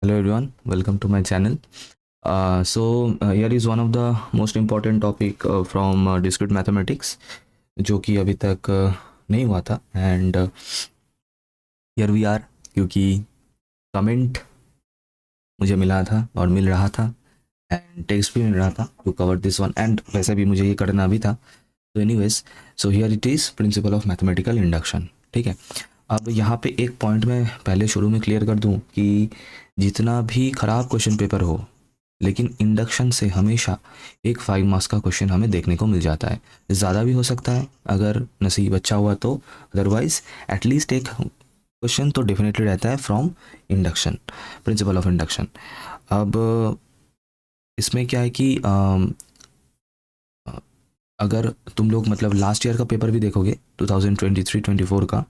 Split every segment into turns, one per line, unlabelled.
Hello everyone, welcome to my channel. Here is one of the most important topic from discrete mathematics जो कि अभी तक नहीं हुआ था एंड हियर वी आर क्योंकि कमेंट मुझे मिला था और मिल रहा था एंड टेक्स्ट भी मिल रहा था to cover this one and वैसे भी मुझे ये करना भी था. तो anyways so here it is principle of mathematical induction. ठीक है, अब यहाँ पे एक पॉइंट मैं पहले शुरू में क्लियर कर दूँ कि जितना भी ख़राब क्वेश्चन पेपर हो लेकिन इंडक्शन से हमेशा एक 5 मार्क्स का क्वेश्चन हमें देखने को मिल जाता है. ज़्यादा भी हो सकता है अगर नसीब अच्छा हुआ तो, अदरवाइज एटलीस्ट एक क्वेश्चन तो डेफिनेटली रहता है from induction, principal of induction. अब इसमें क्या है कि अगर तुम लोग मतलब लास्ट ईयर का पेपर भी देखोगे 2023-24 का,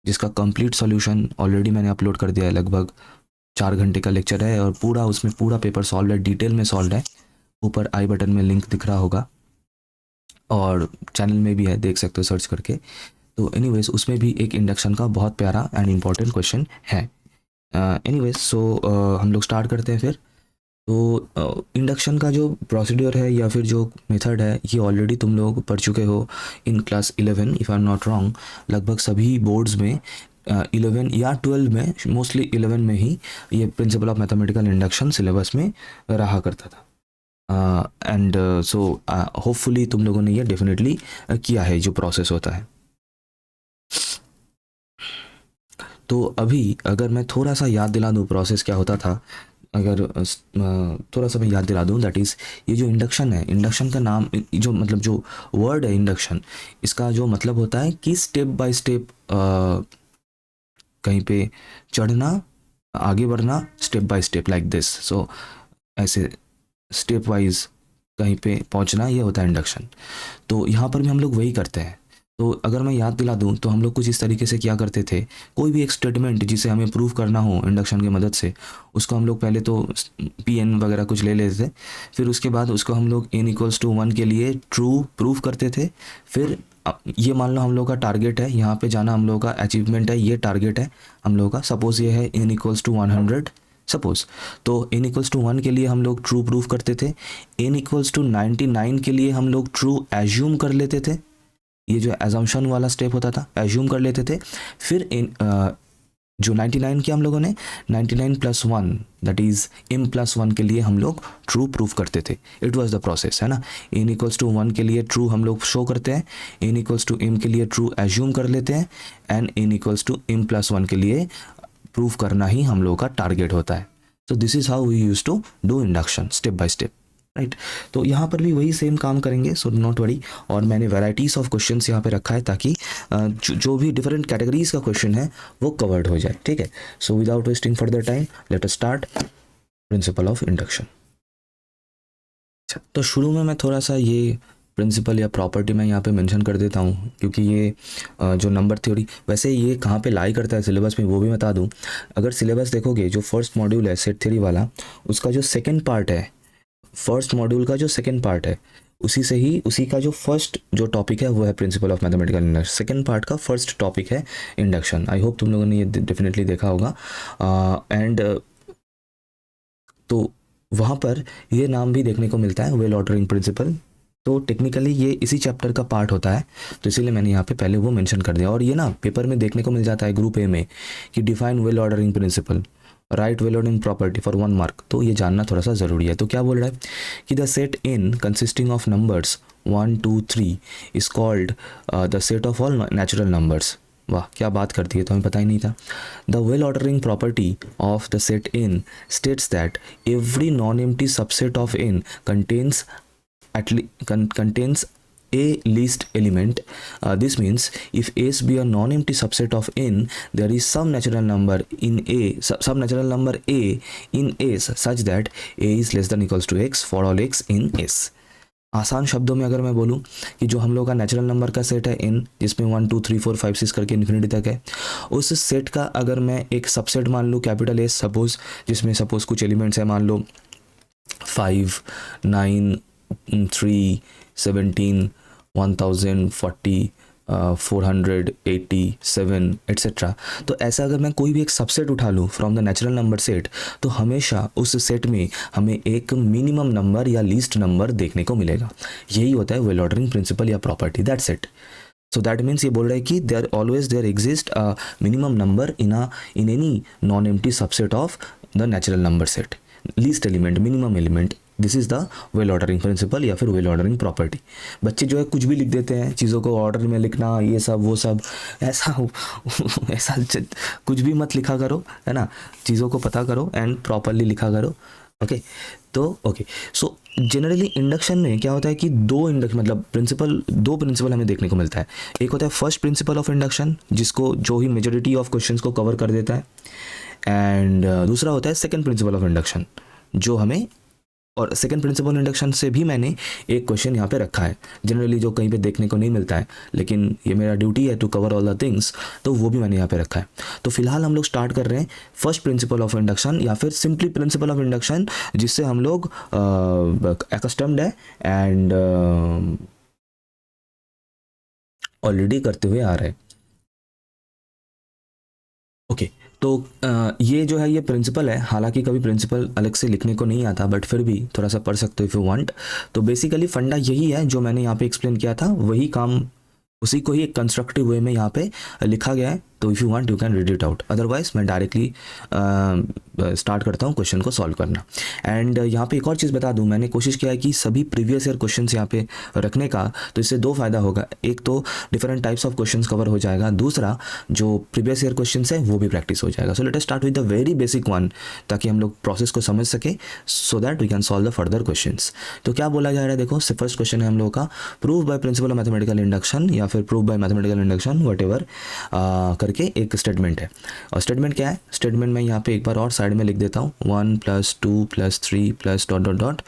जिसका कंप्लीट सॉल्यूशन ऑलरेडी मैंने अपलोड कर दिया है, लगभग 4 घंटे का लेक्चर है और पूरा उसमें पूरा पेपर सॉल्व है, डिटेल में सॉल्व है. ऊपर आई बटन में लिंक दिख रहा होगा और चैनल में भी है, देख सकते हो सर्च करके. तो एनीवेज उसमें भी एक इंडक्शन का बहुत प्यारा एंड इम्पॉर्टेंट क्वेश्चन है. एनीवेज सो हम लोग स्टार्ट करते हैं फिर. तो इंडक्शन का जो प्रोसीड्यूर है या फिर जो मेथड है ये ऑलरेडी तुम लोग पढ़ चुके हो in class 11 if I am not wrong. लगभग सभी बोर्ड्स में 11 या 12 में, मोस्टली 11 में ही ये principal of mathematical induction syllabus में रहा करता था. एंड सो होपफुली तुम लोगों ने ये डेफिनेटली किया है जो प्रोसेस होता है. तो अभी अगर मैं थोड़ा सा याद दिला दूँ प्रोसेस क्या होता था, अगर थोड़ा सा मैं याद दिला दूँ, दैट इज़ ये जो इंडक्शन है, इंडक्शन का नाम जो मतलब जो वर्ड है इंडक्शन, इसका जो मतलब होता है कि स्टेप बाय स्टेप कहीं पे चढ़ना, आगे बढ़ना, step by step like this. So ऐसे स्टेप वाइज कहीं पे पहुंचना, ये होता है इंडक्शन. तो यहाँ पर भी हम लोग वही करते हैं. तो अगर मैं याद दिला दूँ तो हम लोग कुछ इस तरीके से क्या करते थे, कोई भी एक स्टेटमेंट जिसे हमें प्रूव करना हो इंडक्शन की मदद से, उसको हम लोग पहले तो पी एन वगैरह कुछ ले लेते थे. फिर उसके बाद उसको हम लोग n इक्वल्स टू 1 के लिए ट्रू प्रूव करते थे. फिर ये मान लो हम लोग का टारगेट है, यहाँ पे जाना हम लोग का अचीवमेंट है, ये टारगेट है हम लोग का. सपोज़ ये है n इक्वल्स टू 100 सपोज. तो n इक्वल्स टू 1 के लिए हम लोग ट्रू प्रूफ करते थे. n इक्वल्स टू 99 के लिए हम लोग ट्रू एज्यूम कर लेते थे. ये जो एजम्पशन वाला स्टेप होता था, एज्यूम कर लेते थे. फिर जो 99 किया हम लोगों ने, 99 plus 1 that is m plus 1 के लिए हम लोग ट्रू प्रूफ करते थे. इट वाज द प्रोसेस, है ना. n इक्वल्स टू 1 के लिए ट्रू हम लोग शो करते हैं, n इक्वल्स टू m के लिए ट्रू एज्यूम कर लेते हैं and n equals to m plus 1 के लिए प्रूफ करना ही हम लोग का टारगेट होता है. तो this is how we use to do induction step by step, right. तो यहाँ पर भी वही सेम काम करेंगे, सो नॉट वरी. और मैंने वैराइटीज़ ऑफ क्वेश्चंस यहाँ पे रखा है ताकि जो भी डिफरेंट कैटेगरीज का क्वेश्चन है वो कवर्ड हो जाए. ठीक है, so without wasting further time late us start principal of induction. तो शुरू में मैं थोड़ा सा ये प्रिंसिपल या प्रॉपर्टी मैं यहाँ पे मेंशन कर देता हूँ क्योंकि ये जो नंबर थ्योरी, वैसे ये कहाँ पे लाई करता है सिलेबस में वो भी बता दूँ. अगर सिलेबस देखोगे, जो फर्स्ट मॉड्यूल है सेट थ्योरी वाला, उसका जो सेकेंड पार्ट है, फर्स्ट मॉड्यूल का जो सेकेंड पार्ट है, उसी का जो फर्स्ट जो टॉपिक है वो है principal of mathematical induction. Second part का फर्स्ट टॉपिक है इंडक्शन. आई होप तुम लोगों ने ये डेफिनेटली देखा होगा. एंड तो वहाँ पर ये नाम भी देखने को मिलता है, वेल ऑर्डरिंग प्रिंसिपल. तो टेक्निकली ये इसी चैप्टर का पार्ट होता है, तो इसीलिए मैंने यहाँ पे पहले वो मेंशन कर दिया. और ये ना पेपर में देखने को मिल जाता है ग्रुप ए में कि define well ordering principle, right well ordering property for 1 mark. तो ये जानना थोड़ा सा ज़रूरी है. तो क्या बोल रहा है कि the set in consisting of numbers 1 2 3 is called the set of all natural numbers. वाह, क्या बात करती है, तो हमें पता ही नहीं था. The well ordering property of the set in states that every non empty subset of in contains a least element. This means if S be a non-empty subset of n, there is some natural number in A, some natural number A in S such that A is less than equals to x for all x in S. आसान शब्दों में अगर मैं बोलूँ कि जो हम लोग का नेचुरल नंबर का सेट है n, जिसमें 1 2 3 4 5 6 करके इन्फिनिटी तक है, उस सेट का अगर मैं एक सबसेट मान लूँ कैपिटल S सपोज, जिसमें सपोज कुछ एलिमेंट्स है, मान लो 5 9 3 17 1040 487 एट्सेट्रा। तो ऐसा अगर मैं कोई भी एक सबसेट उठा लूँ from the natural number set, तो हमेशा उस सेट में हमें एक मिनिमम नंबर या लीस्ट नंबर देखने को मिलेगा। यही होता है वेल ऑर्डरिंग प्रिंसिपल या property, that's it. So that means ये बोल रहा है कि there exist a minimum number in any non empty subset of the natural number set, least element, minimum element. This is the well ordering principle या फिर well ordering property. बच्चे जो है कुछ भी लिख देते हैं, चीज़ों को ऑर्डर में लिखना, ये सब वो सब, ऐसा ऐसा कुछ भी मत लिखा करो, है ना। चीज़ों को पता करो एंड प्रॉपरली लिखा करो। Okay okay so generally induction में क्या होता है कि दो प्रिंसिपल हमें देखने को मिलता है। एक होता है फर्स्ट प्रिंसिपल ऑफ इंडक्शन, जिसको जो ही मेजॉरिटी ऑफ क्वेश्चंस को कवर कर देता है, एंड दूसरा होता है सेकंड प्रिंसिपल ऑफ इंडक्शन, जो हमें, और सेकंड प्रिंसिपल इंडक्शन से भी मैंने एक क्वेश्चन यहाँ पे रखा है जनरली, जो कहीं पे देखने को नहीं मिलता है, लेकिन ये मेरा ड्यूटी है to cover all the things, तो वो भी मैंने यहाँ पे रखा है। तो फिलहाल हम लोग स्टार्ट कर रहे हैं फर्स्ट प्रिंसिपल ऑफ इंडक्शन या फिर सिंपली प्रिंसिपल ऑफ इंडक्शन, जिससे हम लोग एक्स्टम्ड है एंड ऑलरेडी करते हुए आ रहे हैं। ओके तो ये जो है ये प्रिंसिपल है। हालांकि कभी प्रिंसिपल अलग से लिखने को नहीं आता, बट फिर भी थोड़ा सा पढ़ सकते हो इफ़ यू वांट। तो बेसिकली फंडा यही है जो मैंने यहाँ पे एक्सप्लेन किया था, वही काम, उसी को ही एक कंस्ट्रक्टिव वे में यहाँ पे लिखा गया है। तो if you want you can read it out, otherwise मैं डायरेक्टली स्टार्ट करता हूँ क्वेश्चन को सॉल्व करना। एंड यहाँ पे एक और चीज़ बता दूँ, मैंने कोशिश किया है कि सभी प्रीवियस ईयर क्वेश्चंस यहाँ पे रखने का। तो इससे दो फायदा होगा, एक तो different types of questions cover हो जाएगा, दूसरा जो प्रीवियस ईयर क्वेश्चंस है वो भी प्रैक्टिस हो जाएगा। So let us start with the very basic one, ताकि हम लोग प्रोसेस को समझ सके, so that we can solve the further questions. तो क्या बोला जा रहा है, देखो फर्स्ट क्वेश्चन है हम लोगों का, prove by principle of mathematical induction या फिर prove by mathematical induction what करके एक स्टेटमेंट है। और स्टेटमेंट क्या है, स्टेटमेंट में यहाँ पे एक बार और साइड में लिख देता हूँ, 1 + 2 + 3 + dot dot dot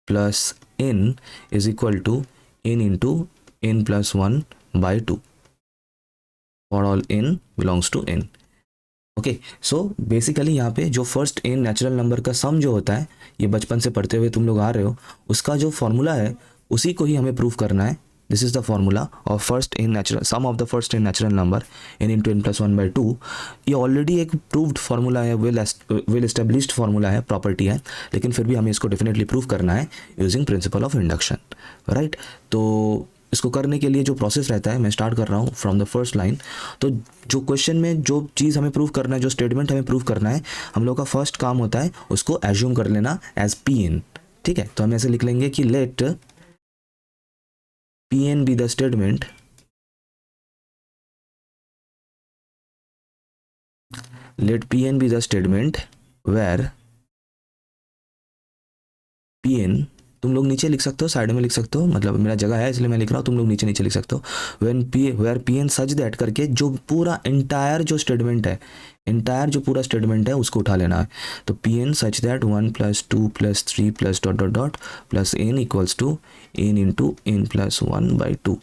plus n is equal to n into n + 1/2 for all n belongs to n। Okay so basically यहाँ पे जो फर्स्ट n नेचुरल नंबर का सम जो होता है, ये बचपन से पढ़ते हुए तुम लोग आ रहे हो, उसका जो फॉर्मूला है उसी को ही हमें प्रूव करना है। This is the formula of first n natural sum of the first n natural number n into n + 1/2। ये ऑलरेडी एक प्रूव्ड फार्मूला है, वेल एस्टेब्लिश्ड फार्मूला है, प्रॉपर्टी है, लेकिन फिर भी हमें इसको डेफिनेटली प्रूव करना है using principal of induction, right. तो इसको करने के लिए जो प्रोसेस रहता है, मैं स्टार्ट कर रहा हूँ फ्रॉम द फर्स्ट लाइन। तो जो क्वेश्चन में जो चीज़ हमें प्रूव करना है, जो स्टेटमेंट हमें प्रूव करना है, हम लोग का फर्स्ट काम होता है उसको एज्यूम कर लेना एज Pn, ठीक है। तो हम ऐसे लिख लेंगे कि let Pn be the statement where Pn, तुम लोग नीचे लिख सकते हो, साइड में लिख सकते हो, मतलब मेरा जगह है इसलिए मैं लिख रहा हूँ, तुम लोग नीचे लिख सकते हो। where Pn such that करके जो पूरा एंटायर जो स्टेटमेंट है, एंटायर जो पूरा स्टेटमेंट है उसको उठा लेना है। तो Pn such that 1 + 2 + 3 + dot dot dot plus n equals to n into n + 1/2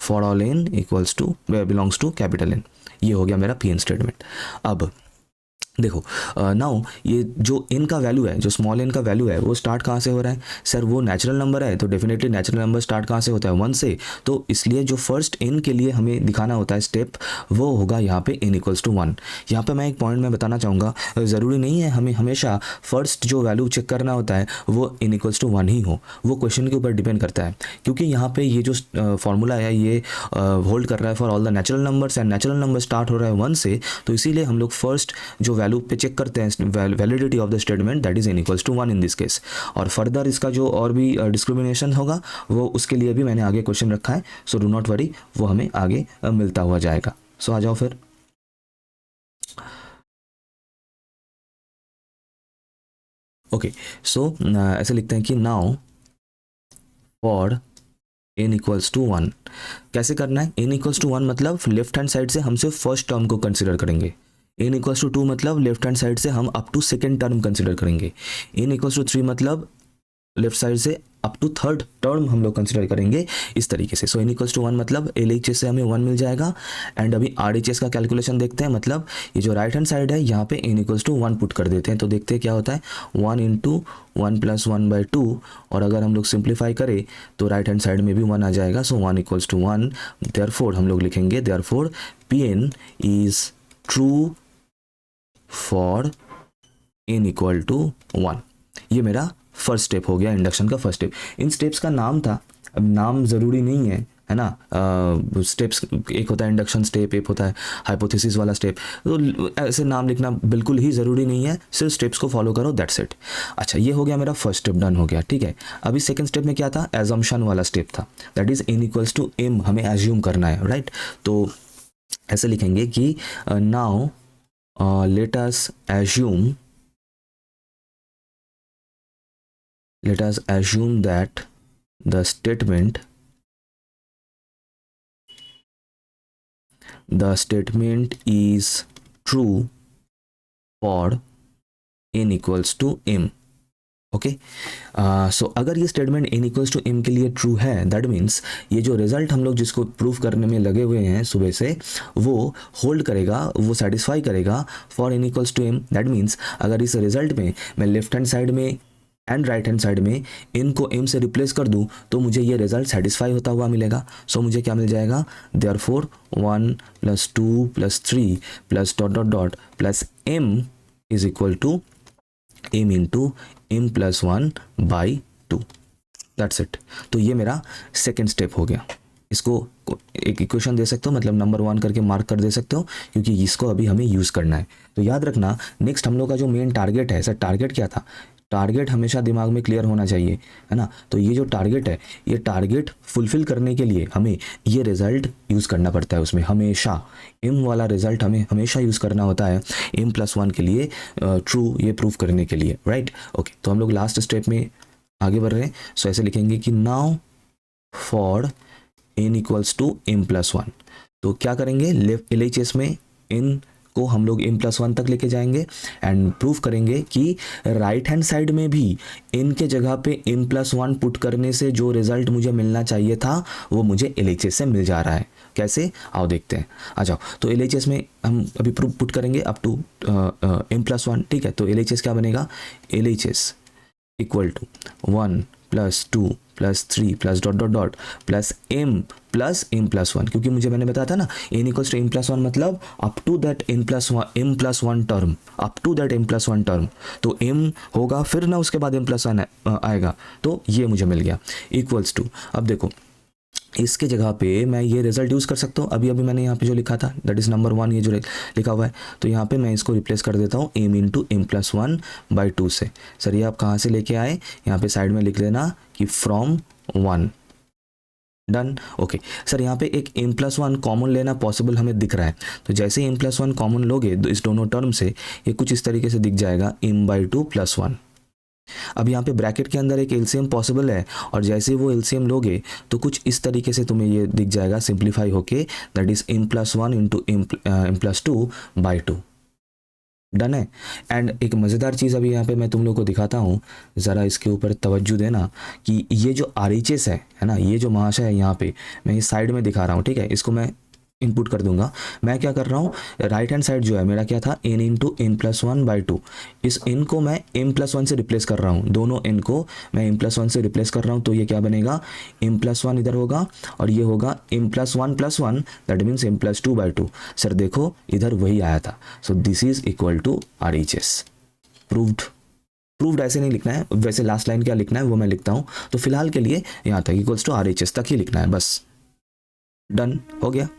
for all n equals to belongs to capital N। ये हो गया मेरा Pn स्टेटमेंट। अब देखो नाउ ये जो n का वैल्यू है, जो स्मॉल n का वैल्यू है, वो स्टार्ट कहाँ से हो रहा है, सर वो नेचुरल नंबर है, तो डेफिनेटली नेचुरल नंबर स्टार्ट कहाँ से होता है, 1 से। तो इसलिए जो फर्स्ट n के लिए हमें दिखाना होता है स्टेप, वो होगा यहाँ पे n = 1। यहाँ पे मैं एक पॉइंट में बताना चाहूँगा, ज़रूरी नहीं है हमें हमेशा फर्स्ट जो वैल्यू चेक करना होता है वो n = 1 ही हो, वो क्वेश्चन के ऊपर डिपेंड करता है। क्योंकि यहाँ पे ये जो फॉर्मूला है ये होल्ड कर रहा है for all the natural numbers, and natural number start हो रहा है 1 से, तो इसीलिए हम लोग फर्स्ट जो वैल्यू पे चेक करते हैं validity of the statement, that is n = 1 in this case. और फर्दर इसका जो और भी डिस्क्रिमिनेशन होगा वो उसके लिए भी मैंने आगे क्वेश्चन रखा है, सो डू नॉट वरी, वो हमें आगे मिलता हुआ जाएगा। सो आ जाओ फिर। ओके सो ऐसे लिखते हैं कि नाउ फॉर n = 1, कैसे करना है, n = 1 मतलब लेफ्ट हैंड साइड से हम सिर्फ फर्स्ट टर्म को कंसिडर करेंगे, n = 2 मतलब लेफ्ट हैंड साइड से हम up to second term consider करेंगे, n = 3 मतलब लेफ्ट साइड से अप टू थर्ड टर्म हम लोग कंसिडर करेंगे इस तरीके से। सो n इक्वल्स टू 1 मतलब LHS से हमें 1 मिल जाएगा। एंड अभी RHS का कैलकुलेशन देखते हैं, मतलब ये जो राइट हैंड साइड है यहाँ पे n इक्वल्स टू 1 पुट कर देते हैं, तो देखते हैं क्या होता है 1 इंटू 1 प्लस 1/2, और अगर हम लोग सिंप्लीफाई करें तो राइट हैंड साइड में भी 1 आ जाएगा। सो 1 इक्वल्स टू 1, देयरफॉर हम लोग लिखेंगे therefore Pn is true for n equal to 1। ये मेरा फर्स्ट स्टेप हो गया, इंडक्शन का फर्स्ट स्टेप। इन स्टेप्स का नाम था, अब नाम ज़रूरी नहीं है ना। स्टेप्स एक होता है इंडक्शन स्टेप, एक होता है हाइपोथेसिस वाला स्टेप, तो ऐसे नाम लिखना बिल्कुल ही ज़रूरी नहीं है, सिर्फ स्टेप्स को फॉलो करो, दैट्स इट। अच्छा, ये हो गया मेरा फर्स्ट स्टेप, डन हो गया, ठीक है। अभी सेकंड स्टेप में क्या था, एजम्पशन वाला स्टेप था, that is n equals to m, हमें एज्यूम करना है, राइट। तो ऐसे लिखेंगे कि now let us assume that the statement is true for n equals to m। Okay, so अगर ये statement n equals to m के लिए ट्रू है, दैट मीन्स ये जो रिजल्ट हम लोग जिसको प्रूफ करने में लगे हुए हैं सुबह से, वो होल्ड करेगा, वो सेटिस्फाई करेगा for n equals to m। That means अगर इस रिजल्ट में मैं लेफ्ट हैंड साइड में एंड राइट हैंड साइड में n को m से रिप्लेस कर दूं तो मुझे ये रिजल्ट सेटिस्फाई होता हुआ मिलेगा। सो मुझे क्या मिल जाएगा, therefore 1 + 2 + 3 plus dot dot dot plus m is equal to m into m + 1/2, that's it. तो ये मेरा सेकेंड स्टेप हो गया। इसको एक इक्वेशन दे सकते हो, मतलब नंबर 1 करके मार्क कर दे सकते हो, क्योंकि इसको अभी हमें यूज़ करना है। तो याद रखना, नेक्स्ट हम लोग का जो मेन टारगेट है, सर टारगेट क्या था, टारगेट हमेशा दिमाग में क्लियर होना चाहिए, है ना। तो ये जो टारगेट है, ये टारगेट फुलफिल करने के लिए हमें ये रिजल्ट यूज़ करना पड़ता है, उसमें हमेशा m वाला रिजल्ट हमें हमेशा यूज़ करना होता है m + 1 के लिए, ट्रू ये प्रूफ करने के लिए, राइट। ओके, तो हम लोग लास्ट स्टेप में आगे बढ़ रहे हैं। सो ऐसे लिखेंगे कि now for n equals to m + 1, तो क्या करेंगे, LHS में n को हम लोग m + 1 तक लेके जाएंगे एंड प्रूफ करेंगे कि राइट हैंड साइड में भी n के जगह पे m + 1 पुट करने से जो रिजल्ट मुझे मिलना चाहिए था वो मुझे LHS से मिल जा रहा है। कैसे, आओ देखते हैं, आ जाओ। तो LHS में हम अभी प्रूफ पुट करेंगे अप टू m + 1, ठीक है। तो LHS क्या बनेगा, LHS equal to 1 + 2 + 3 plus dot dot dot plus m + 1, क्योंकि मुझे मैंने बताया था ना n इक्वल्स टू m + 1 मतलब up to that m + 1 term, up to that m + 1 term. तो m होगा फिर ना उसके बाद m + 1 आएगा, तो ये मुझे मिल गया इक्वल्स टू। अब देखो इसके जगह पे मैं ये रिजल्ट यूज़ कर सकता हूँ, अभी मैंने यहाँ पे जो लिखा था दैट इज़ नंबर 1, ये जो लिखा हुआ है, तो यहाँ पे मैं इसको रिप्लेस कर देता हूँ m इंटू m + 1/2 से। सर ये आप कहाँ से लेके आए, यहाँ पे साइड में लिख लेना कि फ्रॉम 1, डन। ओके सर, यहाँ पे एक m + 1 कॉमन लेना पॉसिबल हमें दिख रहा है, तो जैसे ही m + 1 कॉमन लोगे तो इस दोनों टर्म से ये कुछ इस तरीके से दिख जाएगा m/2 + 1। अब यहाँ पे ब्रैकेट के अंदर एक एलसीएम पॉसिबल है, और जैसे वो एलसीएम लोगे तो कुछ इस तरीके से तुम्हें ये दिख जाएगा सिंप्लीफाई होके, that is m + 1 into m + 2/2, done है। एंड एक मज़ेदार चीज़ अभी यहाँ पे मैं तुम लोग को दिखाता हूँ, ज़रा इसके ऊपर तवज्जो देना कि ये जो RHS है ना, ये जो महाशय है यहाँ पे मैं इस साइड में दिखा रहा हूँ, ठीक है। इसको मैं इनपुट कर दूंगा। मैं क्या कर रहा हूँ, राइट हैंड साइड जो है मेरा क्या था, n इंटू m + 1/2, इस n को मैं m + 1 से रिप्लेस कर रहा हूँ, दोनों n को मैं m + 1 से रिप्लेस कर रहा हूँ, तो ये क्या बनेगा, m + 1 इधर होगा और ये होगा m + 1 + 1, that means m + 2/2। Sir देखो इधर वही आया था, so this is equal to RHS। Proved ऐसे नहीं लिखना है, वैसे लास्ट लाइन क्या लिखना है वो मैं लिखता हूँ, तो फिलहाल के लिए यहाँ तक इक्वल्स टू RHS तक ही लिखना है, बस डन हो गया।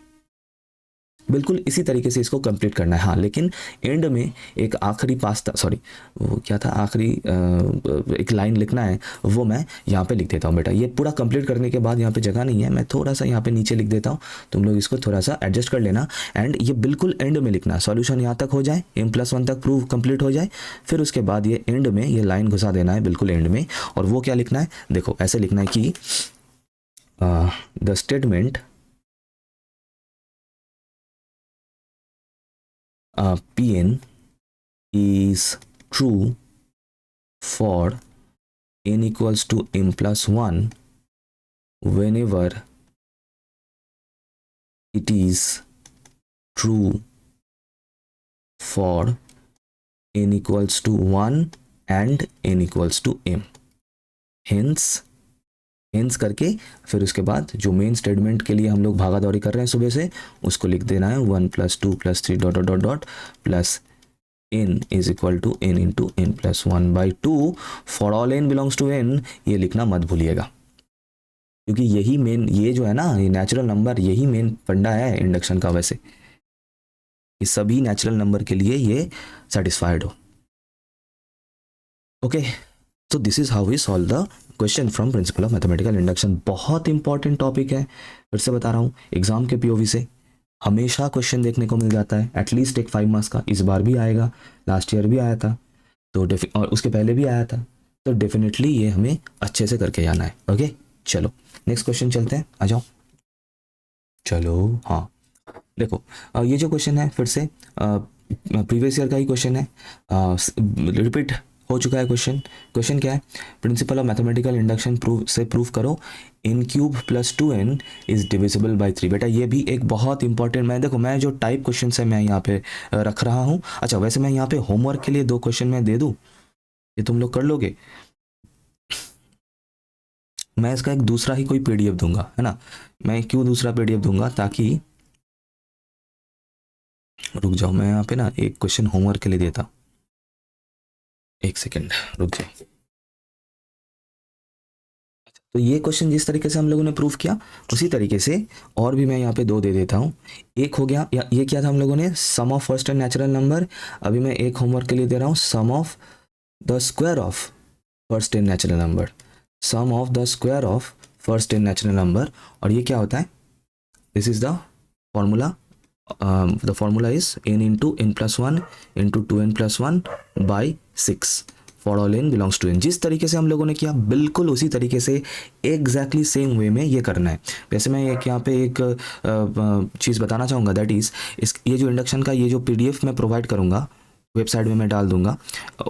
बिल्कुल इसी तरीके से इसको कंप्लीट करना है। हाँ, लेकिन एंड में एक आखिरी पास्ता, सॉरी वो क्या था, आखिरी एक लाइन लिखना है, वो मैं यहाँ पे लिख देता हूँ बेटा। ये पूरा कंप्लीट करने के बाद यहाँ पे जगह नहीं है, मैं थोड़ा सा यहाँ पे नीचे लिख देता हूँ, तुम लोग इसको थोड़ा सा एडजस्ट कर लेना। एंड ये बिल्कुल एंड में लिखना, सॉल्यूशन यहाँ तक हो जाए, m + 1 तक प्रूव कंप्लीट हो जाए, फिर उसके बाद ये एंड में ये लाइन घुसा देना है बिल्कुल एंड में। और वो क्या लिखना है, देखो ऐसे लिखना है कि the statement Pn is true for n equals to m plus 1 whenever it is true for n equals to 1 and n equals to m. Hence करके फिर उसके बाद जो मेन स्टेटमेंट के लिए हम लोग भागा दौड़ी कर रहे हैं सुबह से, उसको लिख देना है 1 + 2 + 3 dot dot dot plus n is equal to n into n plus 1/2 for all n belongs to n. ये लिखना मत भूलिएगा, क्योंकि यही मेन, ये जो है ना, ये नेचुरल नंबर, यही मेन फंडा है इंडक्शन का. वैसे ये सभी नेचुरल नंबर के लिए ये सेटिस्फाइड हो. ओके, तो this is how we solve the question from principle of mathematical induction. बहुत इंपॉर्टेंट टॉपिक है, फिर से बता रहा हूँ. एग्जाम के पीओवी से हमेशा क्वेश्चन देखने को मिल जाता है, एटलीस्ट एक 5 मार्क्स का. इस बार भी आएगा, लास्ट ईयर भी आया था, तो और उसके पहले भी आया था. तो डेफिनेटली ये हमें अच्छे से करके जाना है. ओके, चलो नेक्स्ट क्वेश्चन चलते हैं. आ जाओ. चलो हाँ, देखो ये जो क्वेश्चन है फिर से प्रीवियस ईयर का ही क्वेश्चन है, रिपीट हो चुका है क्वेश्चन. क्वेश्चन क्या है? Principal of mathematical induction proof करो n³ + 2n is divisible bye 3. बेटा ये भी एक बहुत इंपॉर्टेंट, मैं जो टाइप क्वेश्चन है मैं यहाँ पे रख रहा हूँ. अच्छा, वैसे मैं यहाँ पे होमवर्क के लिए 2 क्वेश्चन मैं दे दूँ, ये तुम लोग कर लोगे. मैं इसका एक दूसरा ही कोई PDF दूंगा, है ना. मैं क्यों दूसरा PDF दूंगा? ताकि, रुक जाओ, मैं यहाँ पे ना एक क्वेश्चन होमवर्क के लिए देता. एक सेकेंड रुक जाए. तो ये क्वेश्चन जिस तरीके से हम लोगों ने प्रूफ किया, उसी तरीके से और भी मैं यहाँ पे 2 दे देता हूँ. एक हो गया, ये क्या था हम लोगों ने, sum of first n natural number. अभी मैं एक होमवर्क के लिए दे रहा हूँ, sum of the square of first n natural number. Sum of the square of first n natural number. और ये क्या होता है? This is the formula. the formula is n into n plus 1 into 2n plus 1 by 6 for all n belongs to n. जिस तरीके से हम लोगों ने किया, बिल्कुल उसी तरीके से एग्जैक्टली सेम वे में ये करना है. वैसे मैं एक यहाँ पे एक चीज़ बताना चाहूँगा, दैट इज़ ये जो इंडक्शन का ये जो PDF मैं प्रोवाइड करूँगा वेबसाइट में मैं डाल दूंगा.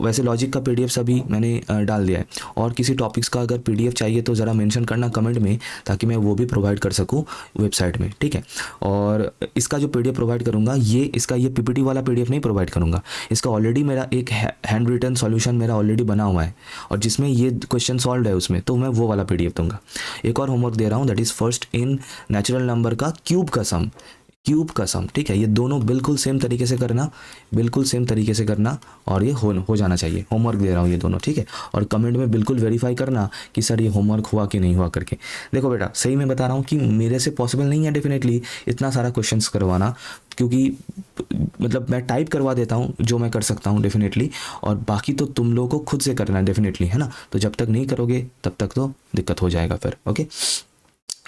वैसे लॉजिक का PDF सभी मैंने डाल दिया है, और किसी टॉपिक्स का अगर PDF चाहिए तो ज़रा मेंशन करना कमेंट में, ताकि मैं वो भी प्रोवाइड कर सकूं वेबसाइट में. ठीक है, और इसका जो PDF प्रोवाइड करूंगा, ये इसका ये PPT वाला PDF नहीं प्रोवाइड करूंगा. इसका ऑलरेडी मेरा एक हैंड रिटन सॉल्यूशन मेरा ऑलरेडी बना हुआ है, और जिसमें ये क्वेश्चन सॉल्व है उसमें, तो मैं वो वाला PDF दूंगा. एक और होमवर्क दे रहा हूँ, that is first in natural number का क्यूब का सम. ठीक है, ये दोनों बिल्कुल सेम तरीके से करना, बिल्कुल सेम तरीके से करना, और ये हो जाना चाहिए. होमवर्क दे रहा हूँ ये दोनों, ठीक है. और कमेंट में बिल्कुल वेरीफाई करना कि सर ये होमवर्क हुआ कि नहीं हुआ करके. देखो बेटा, सही में बता रहा हूँ कि मेरे से पॉसिबल नहीं है डेफिनेटली इतना सारा क्वेश्चंस करवाना, क्योंकि मतलब मैं टाइप करवा देता हूँ जो मैं कर सकता हूँ डेफिनेटली, और बाकी तो तुम लोगों को खुद से करना है डेफिनेटली, है ना. तो जब तक नहीं करोगे तब तक तो दिक्कत हो जाएगा फिर. ओके,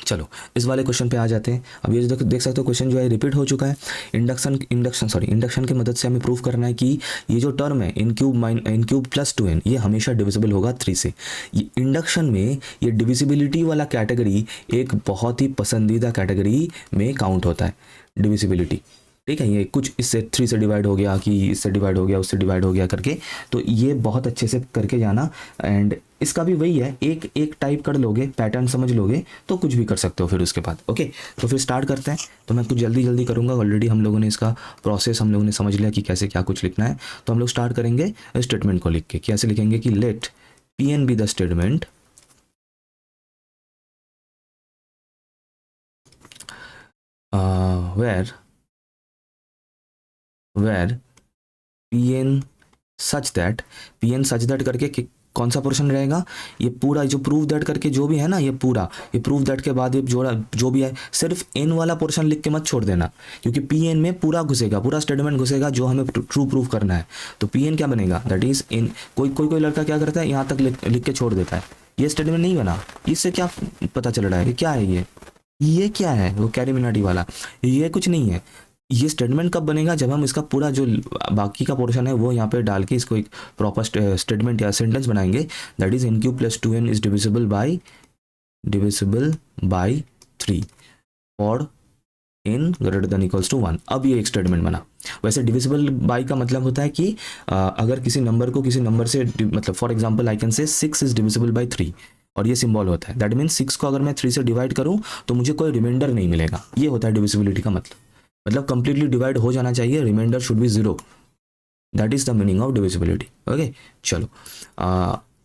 चलो इस वाले क्वेश्चन पे आ जाते हैं. अब ये देख सकते हो क्वेश्चन जो है रिपीट हो चुका है. इंडक्शन की मदद से हमें प्रूफ करना है कि ये जो टर्म है n³ + 2n, ये हमेशा डिविजिबल होगा 3 से. ये इंडक्शन में ये डिविजिबिलिटी वाला कैटेगरी एक बहुत ही पसंदीदा कैटेगरी में काउंट होता है, डिविजिबिलिटी. ठीक है, ये कुछ इससे 3 से डिवाइड हो गया, कि इससे डिवाइड हो गया, उससे डिवाइड हो गया करके, तो ये बहुत अच्छे से करके जाना. एंड इसका भी वही है, एक टाइप कर लोगे, पैटर्न समझ लोगे तो कुछ भी कर सकते हो फिर उसके बाद. ओके, तो फिर स्टार्ट करते हैं. तो मैं कुछ जल्दी करूँगा, ऑलरेडी हम लोगों ने इसका प्रोसेस हम लोगों ने समझ लिया कि कैसे क्या कुछ लिखना है. तो हम लोग स्टार्ट करेंगे स्टेटमेंट को लिख के. कैसे लिखेंगे कि let Pn be the statement where Pn such that करके कौन सा पोर्शन रहेगा, ये पूरा जो प्रूव दैट करके जो भी है ना, ये प्रूव दैट के बाद ये जोड़ा जो भी है, सिर्फ n वाला पोर्शन लिख के मत छोड़ देना, क्योंकि Pn में पूरा घुसेगा, पूरा स्टेटमेंट घुसेगा जो हमें ट्रू प्रूव करना है. तो Pn क्या बनेगा, दैट इज इन. कोई लड़का क्या करता है, यहाँ तक लिख के छोड़ देता है, ये स्टेटमेंट नहीं बना. इससे क्या पता चल रहा है कि क्या है ये क्या है, वो कैरीमिनाटी वाला, ये कुछ नहीं है. ये स्टेटमेंट कब बनेगा, जब हम इसका पूरा जो बाकी का पोर्शन है वो यहाँ पे डाल के इसको एक प्रॉपर स्टेटमेंट या सेंटेंस बनाएंगे. That is n³ + 2n is divisible bye 3 for n > 1. अब ये एक स्टेटमेंट बना. वैसे डिविजिबल बाई का मतलब होता है कि अगर किसी नंबर को किसी नंबर से मतलब for example I can say 6 is divisible by 3 और ये सिंबल होता है, दैट मीन्स 6 को अगर मैं 3 से डिवाइड करूं तो मुझे कोई रिमाइंडर नहीं मिलेगा, ये होता है डिविजिबिलिटी का मतलब कंप्लीटली डिवाइड हो जाना चाहिए, remainder should be 0, that is the meaning of divisibility. Okay चलो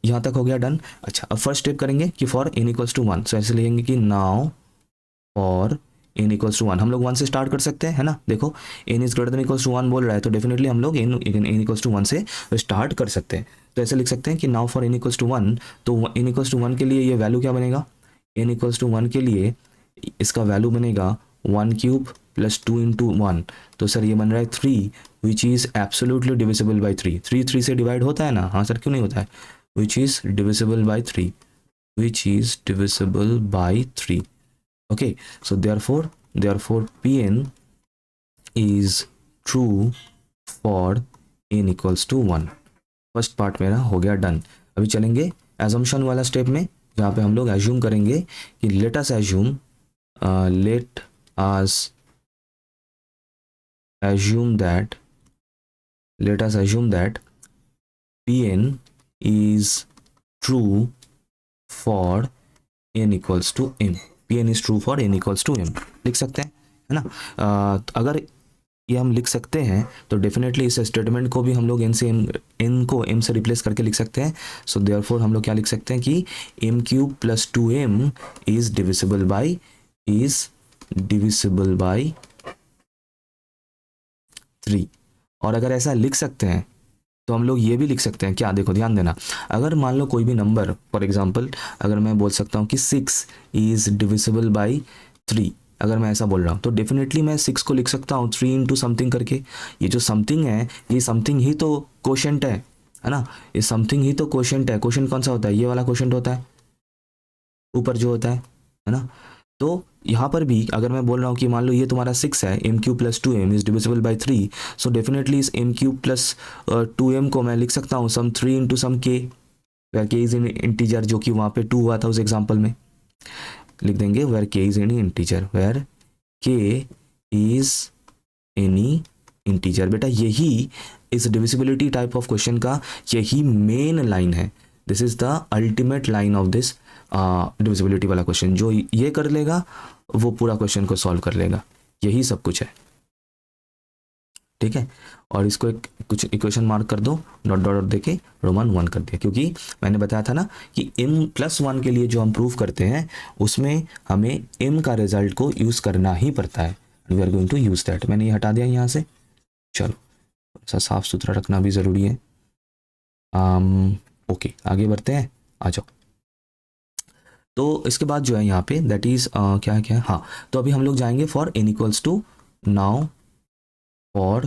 यहाँ तक हो गया डन। अच्छा अब फर्स्ट स्टेप करेंगे कि for n equals to 1, so ऐसे लिखेंगे कि now for n equals to 1, हम लोग 1 से स्टार्ट कर सकते हैं, है ना। देखो n is greater than equals to 1 बोल रहा है तो डेफिनेटली हम लोग n इक्वल्स टू 1 से स्टार्ट कर सकते हैं। तो ऐसे लिख सकते हैं कि now for n equals to 1, तो n इक्वल्स टू 1 के लिए ये वैल्यू क्या बनेगा, n इक्वल्स टू 1 के लिए इसका वैल्यू बनेगा 1 क्यूब प्लस 2 इंटू 1, तो सर ये बन रहा है 3 which is absolutely divisible by 3, 3 से डिवाइड होता है ना, हाँ सर क्यों नहीं होता है, which is divisible by 3, which is divisible by 3. Okay, so therefore Pn is true for n equals to 1. First part मेरा हो गया डन। अभी चलेंगे एजम्पशन वाला स्टेप में, जहाँ पे हम लोग एज्यूम करेंगे कि let us assume that Pn is true for n equals to m, Pn is true for n equals to m लिख सकते हैं, है ना। अगर ये हम लिख सकते हैं तो डेफिनेटली इस स्टेटमेंट को भी हम लोग n को m से रिप्लेस करके लिख सकते हैं। सो देयरफॉर हम लोग क्या लिख सकते हैं कि m cube plus 2m is divisible by 3। और अगर ऐसा लिख सकते हैं तो हम लोग ये भी लिख सकते हैं क्या, देखो ध्यान देना, अगर मान लो कोई भी नंबर फॉर एग्जांपल अगर मैं बोल सकता हूँ कि 6 इज डिविजिबल बाई 3, अगर मैं ऐसा बोल रहा हूँ तो डेफिनेटली मैं 6 को लिख सकता हूँ 3 इंटू समथिंग करके। ये जो समथिंग है ये समथिंग ही तो क्वोशंट है ना, ये समथिंग ही तो क्वोशंट है। क्वोशंट कौन सा होता है, ये वाला क्वोशंट होता है ऊपर जो होता है ना। तो यहाँ पर भी अगर मैं बोल रहा हूँ कि मान लो ये तुम्हारा 6 है, m cube plus 2m is divisible by 3, so definitely इस m क्यूब प्लस 2m को मैं लिख सकता हूँ some 3 into some k, where k is an integer, जो कि वहाँ पे 2 हुआ था उस एग्जाम्पल में, लिख देंगे where k is any integer, where k is any integer. बेटा यही इस डिविजिबिलिटी टाइप ऑफ क्वेश्चन का यही मेन लाइन है, this is the ultimate line of this divisibility वाला क्वेश्चन। जो ये कर लेगा वो पूरा क्वेश्चन को सॉल्व कर लेगा, यही सब कुछ है, ठीक है। और इसको एक कुछ इक्वेशन मार्क कर दो, डॉट डॉट देके रोमन 1 कर दिया, क्योंकि मैंने बताया था ना कि m+1 के लिए जो हम प्रूफ करते हैं उसमें हमें m का रिजल्ट को यूज़ करना ही पड़ता है, we are going to use that. मैंने ये हटा दिया यहाँ से, चलो थोड़ा सा साफ सुथरा रखना भी ज़रूरी है। ओके आगे बढ़ते हैं, आ जाओ। तो इसके बाद जो है यहाँ पे दैट इज़ क्या क्या, हाँ तो अभी हम लोग जाएंगे for n equals to, now for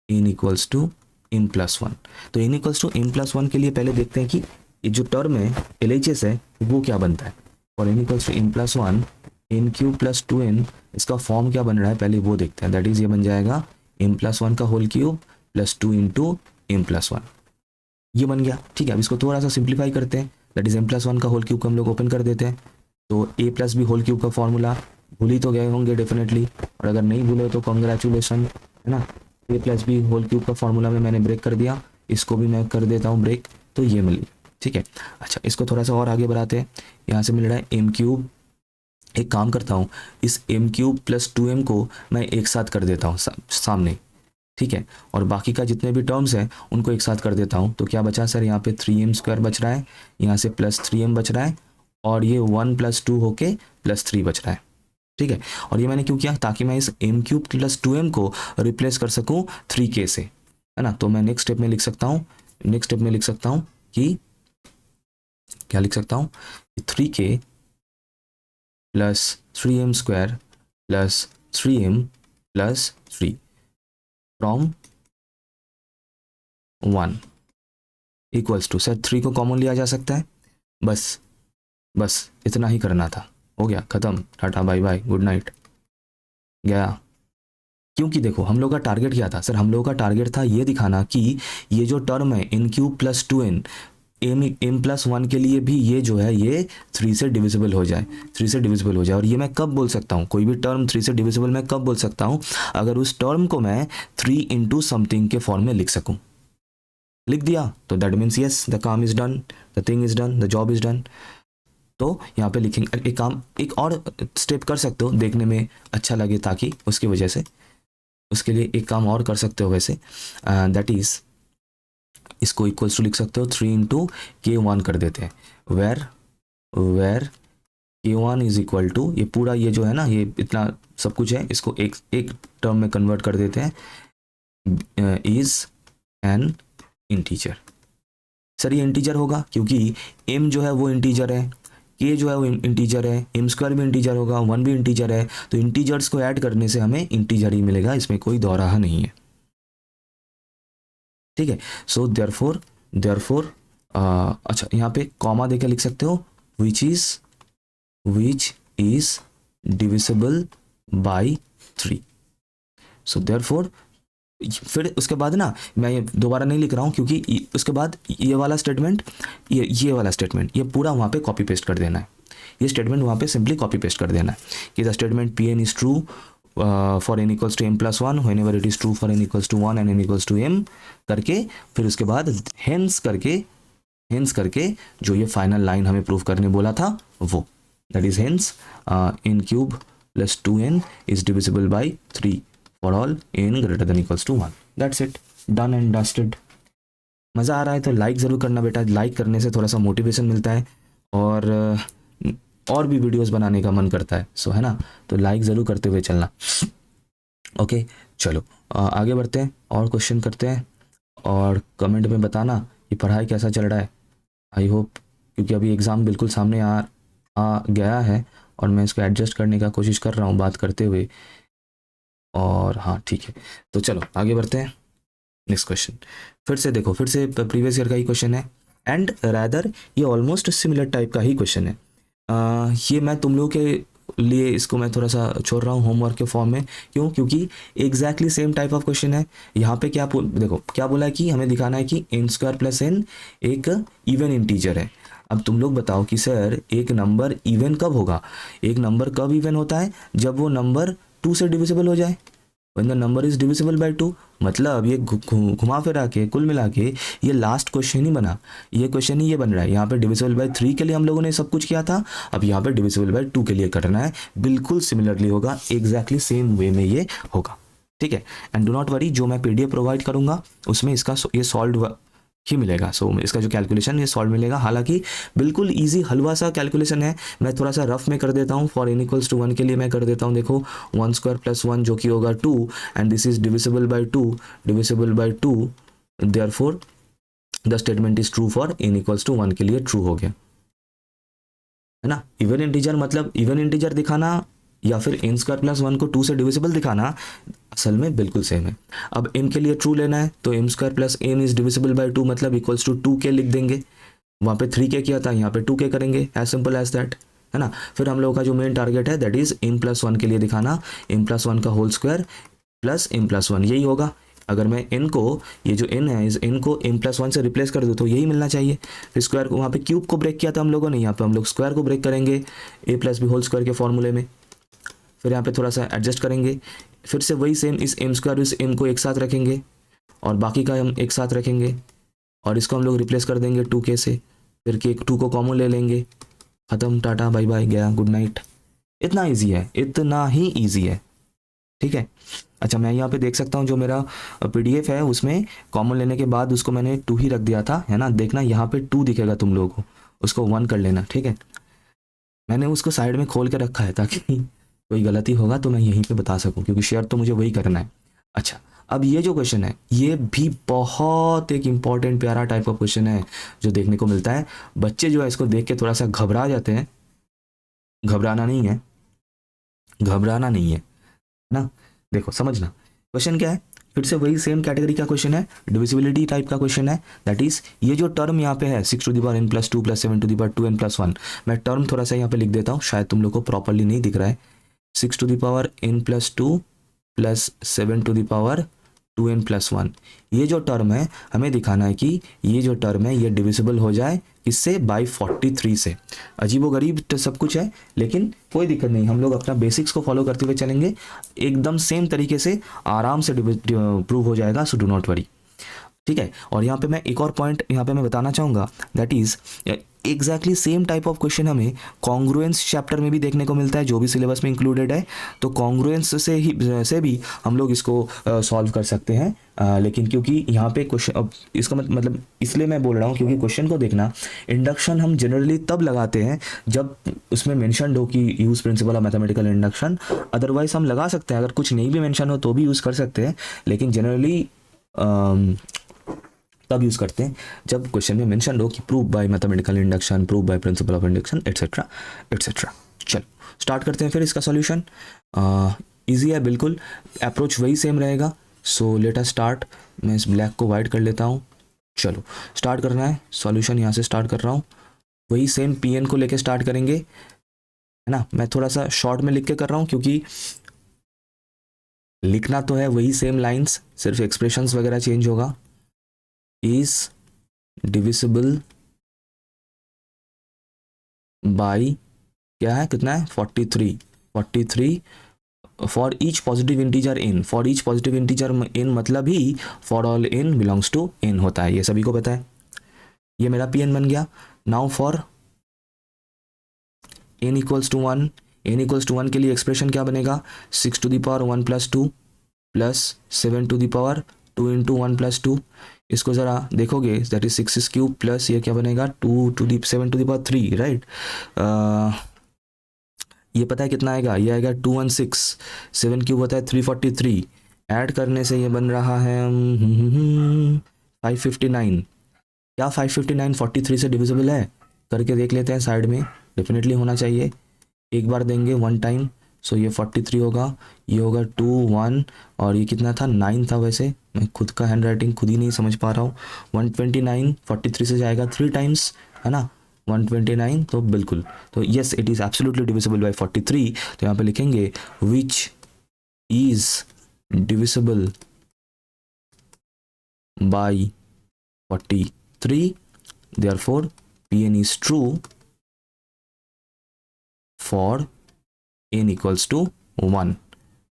n equals to m+1। तो n इक्वल्स टू m+1 के लिए पहले देखते हैं कि ये जो टर्म है LHS है वो क्या बनता है। For n equals to m+1, n cube plus 2n, इसका फॉर्म क्या बन रहा है पहले वो देखते हैं, दैट इज़ ये बन जाएगा m+1 का whole cube plus 2 into m+1, ये बन गया, ठीक है। अब इसको थोड़ा सा सिंप्लीफाई करते हैं, दैट इज m+1 का होल क्यूब को हम लोग ओपन कर देते हैं, तो a plus b whole cube का फॉर्मूला भूल ही तो गए होंगे डेफिनेटली, और अगर नहीं भूले तो कॉन्ग्रेचुलेसन, है ना। a plus b whole cube का फॉर्मूला में मैंने ब्रेक कर दिया, इसको भी मैं कर देता हूँ ब्रेक, तो ये मिल गया, ठीक है। अच्छा इसको थोड़ा सा और आगे बढ़ाते हैं, यहाँ से मिल रहा है m क्यूब, एक काम करता हूँ इस m क्यूब प्लस 2m को मैं एक साथ कर देता हूँ सामने, ठीक है, और बाकी का जितने भी टर्म्स हैं उनको एक साथ कर देता हूँ। तो क्या बचा सर, यहाँ पे 3m² बच रहा है, यहाँ से प्लस 3m बच रहा है, और ये 1 + 2 होके प्लस 3 बच रहा है, ठीक है। और ये मैंने क्यों किया, ताकि मैं इस m क्यूब प्लस 2m को रिप्लेस कर सकूँ 3k से, है ना। तो मैं नेक्स्ट स्टेप में लिख सकता हूँ, कि क्या लिख सकता हूँ, 3k plus 3m² plus 3m plus 3 from 1 equals to, sir 3 को कॉमन लिया जा सकता है, बस इतना ही करना था, हो गया खत्म, tata bye bye good night गया। क्योंकि देखो हम लोग का टारगेट क्या था सर, हम लोग का टारगेट था ये दिखाना कि ये जो टर्म है n³ plus 2n m plus one के लिए भी ये जो है ये 3 से डिविजिबल हो जाए, 3 से डिविजिबल हो जाए। और ये मैं कब बोल सकता हूँ, कोई भी टर्म 3 से डिविजिबल मैं कब बोल सकता हूँ, अगर उस टर्म को मैं 3 इंटू समथिंग के फॉर्म में लिख सकूँ। लिख दिया तो दैट मीन्स यस द काम is done, the thing is done, the job is done. तो यहाँ पे लिखेंगे एक काम, एक और स्टेप कर सकते हो देखने में अच्छा लगे, ताकि उसकी वजह से, उसके लिए एक काम और कर सकते हो वैसे, दैट इज इसको इक्वल्स टू लिख सकते हो 3 इंटू k1 कर देते हैं, where k1 is equal to, ये पूरा ये जो है ना ये इतना सब कुछ है, इसको एक टर्म में कन्वर्ट कर देते हैं, इज एन इंटीजर। सर ये इंटीजर होगा क्योंकि m जो है वो इंटीजर है, k जो है वो इंटीजर है, m स्क्वायर भी इंटीजर होगा, 1 भी इंटीजर है, तो इंटीजर्स को ऐड करने से हमें इंटीजर ही मिलेगा, इसमें कोई दोराहा नहीं है। ठीक है, सो देयरफॉर अच्छा यहाँ पे कॉमा देकर लिख सकते हो which is divisible bye 3। So therefore फिर उसके बाद ना मैं ये दोबारा नहीं लिख रहा हूँ, क्योंकि उसके बाद ये वाला स्टेटमेंट, ये वाला स्टेटमेंट, ये पूरा वहाँ पे कॉपी पेस्ट कर देना है, ये स्टेटमेंट वहाँ पे सिंपली कॉपी पेस्ट कर देना है कि the statement P N is true for n equals to m plus one, whenever it is true for n equals to one and n equals to m करके, फिर उसके बाद hence करके जो ये फाइनल लाइन हमें prove करने बोला था वो, that is hence n cube plus 2n is divisible by 3 for all n greater than equals to 1। That's it, done and dusted. मज़ा आ रहा है तो लाइक ज़रूर करना बेटा, लाइक करने से थोड़ा सा मोटिवेशन मिलता है और भी वीडियोस बनाने का मन करता है, सो है ना, तो लाइक ज़रूर करते हुए चलना। ओके चलो आगे बढ़ते हैं और क्वेश्चन करते हैं, और कमेंट में बताना कि पढ़ाई कैसा चल रहा है। आई होप, क्योंकि अभी एग्ज़ाम बिल्कुल सामने आ गया है और मैं इसको एडजस्ट करने का कोशिश कर रहा हूँ बात करते हुए, और हाँ ठीक है, तो चलो आगे बढ़ते हैं। नेक्स्ट क्वेश्चन फिर से देखो, फिर से प्रीवियस ईयर का ही क्वेश्चन है, एंड रैदर ये ऑलमोस्ट सिमिलर टाइप का ही क्वेश्चन है। ये मैं तुम लोगों के लिए इसको मैं थोड़ा सा छोड़ रहा हूँ होमवर्क के फॉर्म में, क्यों, क्योंकि exactly same type of question है। यहाँ पे क्या देखो क्या बोला है कि हमें दिखाना है कि n स्क्वायर प्लस n एक इवन इंटीजर है। अब तुम लोग बताओ कि सर एक नंबर इवन कब होगा, एक नंबर कब इवन होता है, जब वो नंबर 2 से डिविजिबल हो जाए, when the number is divisible by 2। मतलब ये घुमा फिरा के कुल मिला के ये लास्ट क्वेश्चन ही बना, ये क्वेश्चन ही ये बन रहा है। यहाँ पे डिविजिबल बाय 3 के लिए हम लोगों ने सब कुछ किया था, अब यहाँ पे डिविजिबल बाय 2 के लिए करना है, बिल्कुल सिमिलरली होगा, एग्जैक्टली सेम वे में ये होगा। ठीक है, एंड डू नॉट वरी, जो मैं पीडीएफ प्रोवाइड करूँगा उसमें इसका ये सॉल्व ही मिलेगा, सो इसका जो कैलकुलेशन ये सॉल्व मिलेगा। हालांकि बिल्कुल इजी हलवा सा कैलकुलेशन है, मैं थोड़ा सा रफ में कर देता हूँ। फॉर n इक्वल्स टू 1 के लिए मैं कर देता हूँ, देखो 1 स्क्वायर प्लस 1 जो कि होगा 2, and this is divisible by 2, therefore the statement is true for n equals to 1 के लिए ट्रू हो गया, है ना। इवन इंटीजर मतलब इवन इंटीजर दिखाना या फिर n स्क्वायर प्लस 1 को 2 से डिविजिबल दिखाना असल में बिल्कुल सेम है। अब m के लिए ट्रू लेना है तो m square plus n is divisible by 2 मतलब इक्वल्स टू 2k लिख देंगे, वहाँ पे 3k किया था, यहाँ पे 2k करेंगे, एज सिंपल एज दैट, है ना। फिर हम लोगों का जो मेन टारगेट है दैट इज m प्लस 1 के लिए दिखाना m प्लस 1 का whole square plus m plus 1, यही होगा। अगर मैं n को, ये जो n है इस n को m प्लस 1 से रिप्लेस कर दूँ तो यही मिलना चाहिए। फिर स्क्वायर को, वहाँ पे क्यूब को ब्रेक किया था हम लोगों ने, यहाँ पे हम लोग स्क्वायर को ब्रेक करेंगे a plus b whole square के फॉर्मूले में। फिर यहाँ पे थोड़ा सा एडजस्ट करेंगे, फिर से वही सेम इस m स्क्वायर इस m को एक साथ रखेंगे और बाकी का हम एक साथ रखेंगे, और इसको हम लोग रिप्लेस कर देंगे 2k से, फिर के 2 को कॉमन ले लेंगे, ख़त्म, टाटा बाय बाय, गया, गुड नाइट। इतना ईजी है, इतना ही ईजी है, ठीक है। अच्छा मैं यहाँ पे देख सकता हूँ जो मेरा PDF है उसमें कॉमन लेने के बाद उसको मैंने 2 ही रख दिया था, है ना। देखना यहाँ पे 2 दिखेगा तुम लोगों को, उसको 1 कर लेना, ठीक है। मैंने उसको साइड में खोल के रखा है ताकि कोई गलती होगा तो मैं यहीं पे बता सकूं, क्योंकि शेयर तो मुझे वही करना है। अच्छा अब ये जो क्वेश्चन है ये भी बहुत एक इम्पॉर्टेंट प्यारा टाइप का क्वेश्चन है जो देखने को मिलता है। बच्चे जो है इसको देख के थोड़ा सा घबरा जाते हैं, घबराना नहीं है ना। देखो समझना क्वेश्चन क्या है, फिर से वही सेम कैटेगरी का क्वेश्चन है, डिविजिबिलिटी टाइप का क्वेश्चन है। दैट इज ये जो टर्म यहाँ पे है 6 to the power n plus 2 plus 7 to the power 2n plus 1, मैं टर्म थोड़ा सा यहाँ पे लिख देता हूँ, शायद तुम लोग को प्रॉपरली नहीं दिख रहा है। 6 to the power n plus 2 plus 7 to the power 2n+1। ये जो टर्म है हमें दिखाना है कि ये जो टर्म है ये डिविजिबल हो जाए किससे, बाई 43 से। अजीबोगरीब तो सब कुछ है, लेकिन कोई दिक्कत नहीं, हम लोग अपना बेसिक्स को फॉलो करते हुए चलेंगे, एकदम सेम तरीके से आराम से प्रूव हो जाएगा, सो डू नॉट वरी। ठीक है। और यहाँ पे मैं एक और पॉइंट यहाँ पे मैं बताना चाहूँगा, that is exactly same type of question हमें कॉन्ग्रुएंस चैप्टर में भी देखने को मिलता है, जो भी सिलेबस में इंक्लूडेड है। तो कॉन्ग्रुएंस से भी हम लोग इसको सॉल्व कर सकते हैं। लेकिन क्योंकि यहाँ पे क्वेश्चन, अब इसका मतलब इसलिए मैं बोल रहा हूँ क्योंकि क्वेश्चन को देखना, इंडक्शन हम जनरली तब लगाते हैं जब उसमें मेंशनड हो कि use principal of mathematical induction. Otherwise हम लगा सकते हैं, अगर कुछ नहीं भी मेंशन हो तो भी यूज़ कर सकते हैं, लेकिन जनरली तब यूज़ करते हैं जब क्वेश्चन में मेंशन हो कि prove by mathematical induction, prove by principle of induction, etcetera etcetera. चलो स्टार्ट करते हैं फिर इसका सॉल्यूशन। इजी है बिल्कुल, अप्रोच वही सेम रहेगा। सो लेट अस स्टार्ट। मैं इस ब्लैक को वाइट कर लेता हूँ। चलो स्टार्ट करना है, सॉल्यूशन यहाँ से स्टार्ट कर रहा हूँ। वही सेम पी को लेके स्टार्ट करेंगे, है ना। मैं थोड़ा सा शॉर्ट में लिख के कर रहा हूँ क्योंकि लिखना तो है वही सेम लाइंस, सिर्फ एक्सप्रेशंस वगैरह चेंज होगा। इज डिविजिबल बाई क्या है, कितना है, 43 for each positive integer n. For each positive integer n मतलब ही for all n belongs to n होता है, ये सभी को पता है। ये मेरा पी एन बन गया। Now for n equals to 1, n equals to 1 के लिए एक्सप्रेशन क्या बनेगा, 6 to the power 1 plus 2 plus 7 to the power 2 into 1 plus 2। इसको ज़रा देखोगे, दैट इज 6 क्यूब प्लस ये क्या बनेगा 2 to the 7 to the power 3, right. ये पता है कितना आएगा, ये आएगा 216, 7 क्यूब होता है 343, ऐड करने से ये बन रहा है 559। क्या 559 43 से डिविजिबल है, करके देख लेते हैं साइड में, डेफिनेटली होना चाहिए। एक बार देंगे 1 टाइम, सो ये 43 होगा, ये होगा 2 1, और ये कितना था 9 था। वैसे मैं खुद का हैंड राइटिंग खुद ही नहीं समझ पा रहा हूँ। 129 43 से जाएगा 3 टाइम्स, है ना, 129। तो बिल्कुल, तो yes it is absolutely divisible by 43। तो यहाँ पे लिखेंगे which is divisible bye 43, therefore Pn is true for n equals to 1।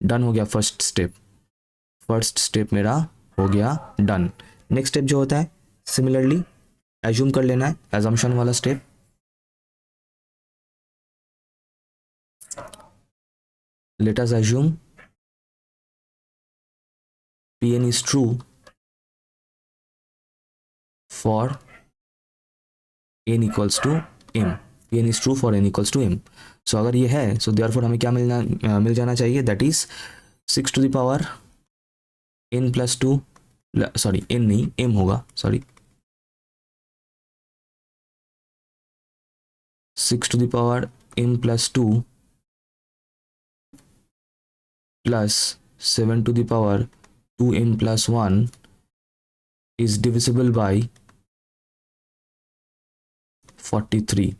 Done हो गया फर्स्ट स्टेप, फर्स्ट स्टेप मेरा हो गया डन। नेक्स्ट स्टेप जो होता है सिमिलरली एज्यूम कर लेना है, एजम्पशन वाला step. Let us assume Pn is true for n equals to m। Pn is true for n equals to m। सो अगर ये है, सो देयरफॉर हमें क्या मिल जाना चाहिए, that is 6 to the power n plus 2, sorry n नहीं m होगा, sorry 6 to the power m plus 2 plus 7 to the power 2m plus 1 is divisible by 43।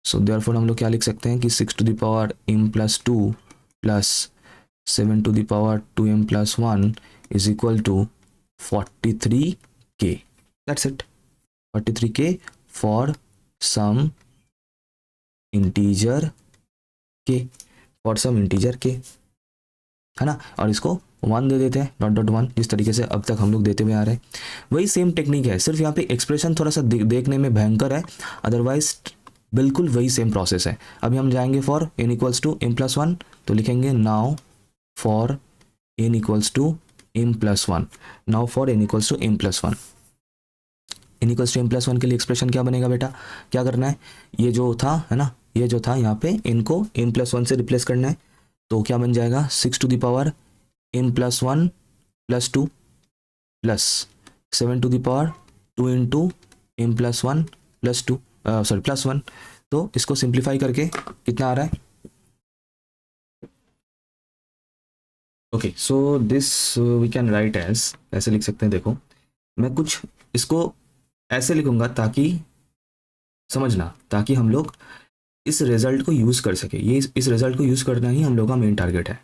So therefore हम लोग क्या लिख सकते हैं कि 6 to the power m plus 2 plus 7 to the power 2m plus 1 is equal to 43k। That's it, 43k for some integer k, for some integer k, है ना। और इसको 1 दे देते हैं, डॉट डॉट 1, जिस तरीके से अब तक हम लोग देते हुए आ रहे हैं। वही सेम टेक्निक है, सिर्फ यहाँ पे एक्सप्रेशन थोड़ा सा देखने में भयंकर है, अदरवाइज बिल्कुल वही सेम प्रोसेस है। अभी हम जाएंगे for n equals to m plus 1, तो लिखेंगे now for n equals to m plus 1। Now for n equals to m plus 1, n equals to m plus 1 के लिए एक्सप्रेशन क्या बनेगा बेटा, क्या करना है, ये जो था, है ना, ये जो था यहाँ पे n को m प्लस 1 से रिप्लेस करना है। तो क्या बन जाएगा 6 to the power m plus 1 plus 2 plus 7 to the power 2 into m plus 1 plus 2, sorry plus 1। तो इसको सिंप्लीफाई करके कितना आ रहा है, okay, so this we can write as, ऐसे लिख सकते हैं, देखो मैं कुछ इसको ऐसे लिखूंगा ताकि समझना, ताकि हम लोग इस रिजल्ट को यूज़ कर सके। ये इस रिजल्ट को यूज़ करना ही हम लोग का मेन टारगेट है,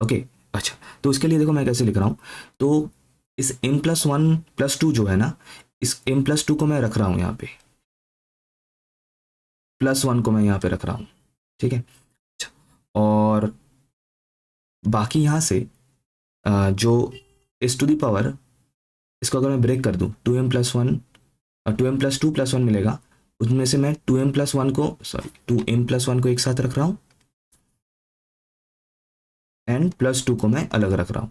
ओके। अच्छा, तो उसके लिए देखो मैं कैसे लिख रहा हूँ, तो इस m+1+2 जो है ना, इस m+2 को मैं रख रहा हूँ यहाँ पे, +1 को मैं यहाँ पे रख रहा हूँ, ठीक है। अच्छा, और बाकी यहाँ से जो इस टू दी पावर, इसको अगर मैं ब्रेक कर दूँ, 2m+1 और 2m+2+1 मिलेगा, उसमें से मैं 2m+1 को एक साथ रख रहा हूँ एंड +2 को मैं अलग रख रहा हूँ।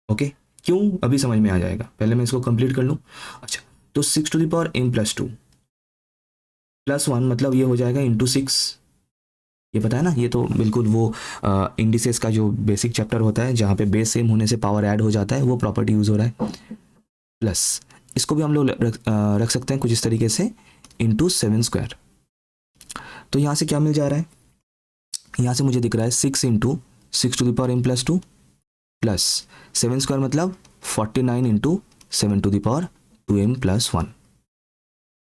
ओके, क्यों, अभी समझ में आ जाएगा, पहले मैं इसको कंप्लीट कर लूँ। अच्छा, तो 6m+2+1 मतलब ये हो जाएगा इंटू 6, ये पता है ना, ये तो बिल्कुल वो इंडिसेस का जो बेसिक चैप्टर होता है जहाँ पे बेस सेम होने से पावर ऐड हो जाता है, वो प्रॉपर्टी यूज हो रहा है। प्लस इसको भी हम लोग रख सकते हैं कुछ इस तरीके से, इंटू 7²। तो यहाँ से क्या मिल जा रहा है, यहाँ से मुझे दिख रहा है 6 × 6m+2 प्लस 7² मतलब 49 × 7^2m+1।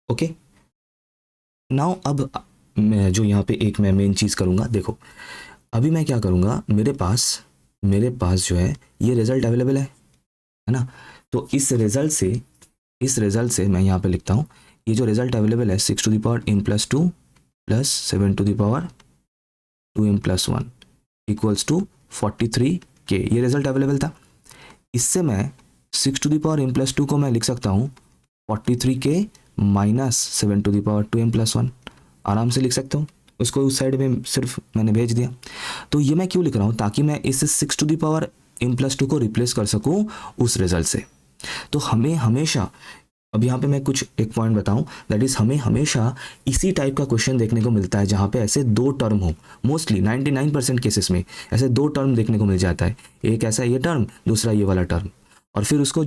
ओके, नाउ अब मैं जो यहाँ पे एक मैं मेन चीज़ करूँगा, देखो अभी मैं क्या करूँगा, मेरे पास जो है ये रिजल्ट अवेलेबल है ना। तो इस रिजल्ट से मैं यहाँ पे लिखता हूँ, ये जो रिजल्ट अवेलेबल है 6m+2 plus 7^2m+1 equals to 43k, ये रिजल्ट अवेलेबल था। इससे मैं 6m+2 को मैं लिख सकता हूँ 43k माइनस 7^2m+1, आराम से लिख सकता हूँ, उसको उस साइड में सिर्फ मैंने भेज दिया। तो ये मैं क्यों लिख रहा हूँ, ताकि मैं इस 6m+2 को रिप्लेस कर सकूँ उस रिजल्ट से। तो हमें हमेशा, अब यहाँ पे मैं कुछ एक पॉइंट बताऊं, दैट इज हमें हमेशा इसी टाइप का क्वेश्चन देखने को मिलता है जहाँ पे ऐसे दो टर्म हो, मोस्टली 99% केसेस में ऐसे दो टर्म देखने को मिल जाता है, एक ऐसा ये टर्म, दूसरा ये वाला टर्म। और फिर उसको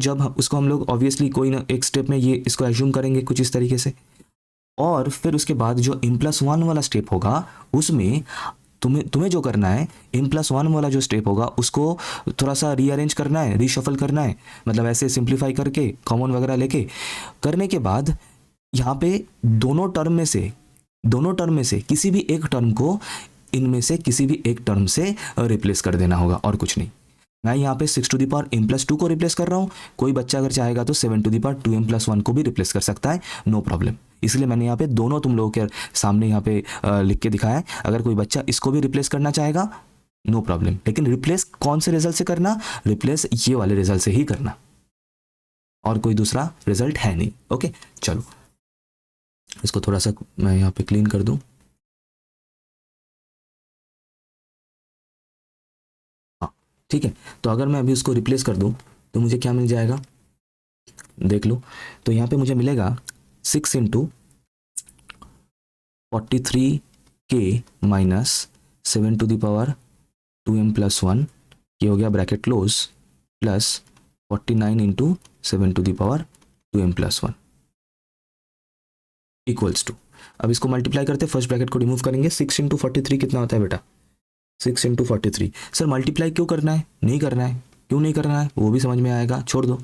हम लोग ऑब्वियसली कोई ना एक स्टेप में ये इसको एज्यूम करेंगे कुछ इस तरीके से, और फिर उसके बाद जो m+1 वाला स्टेप होगा उसमें तुम्हें जो करना है, m+1 वाला जो स्टेप होगा उसको थोड़ा सा रीअरेंज करना है, रीशफल करना है, मतलब ऐसे सिंप्लीफाई करके कॉमन वगैरह लेके करने के बाद यहाँ पे दोनों टर्म में से किसी भी एक टर्म को इनमें से किसी भी एक टर्म से रिप्लेस कर देना होगा, और कुछ नहीं। मैं यहाँ पे 6m+2 को रिप्लेस कर रहा हूँ, कोई बच्चा अगर चाहेगा तो 7^2m+1 को भी रिप्लेस कर सकता है, नो प्रॉब्लम। इसलिए मैंने यहाँ पे दोनों तुम लोगों के सामने यहाँ पे लिख के दिखाया है। अगर कोई बच्चा इसको भी रिप्लेस करना चाहेगा, नो प्रॉब्लम, लेकिन रिप्लेस कौन से रिजल्ट से करना, रिप्लेस ये वाले रिजल्ट से ही करना, और कोई दूसरा रिजल्ट है नहीं। ओके, चलो इसको थोड़ा सा मैं यहाँ पे क्लीन कर दूं। हाँ ठीक है, तो अगर मैं अभी उसको रिप्लेस कर दूं तो मुझे क्या मिल जाएगा, देख लो। तो यहाँ पे मुझे मिलेगा 6 × 43k माइनस 7^2m+1, ये हो गया bracket close, plus 49 × 7^2m+1 equals to, अब इसको मल्टीप्लाई करते, फर्स्ट ब्रैकेट को रिमूव करेंगे, 6 × 43 कितना होता है बेटा, 6 × 43। सर मल्टीप्लाई क्यों करना है, नहीं करना है, क्यों नहीं करना है वो भी समझ में आएगा, छोड़ दो।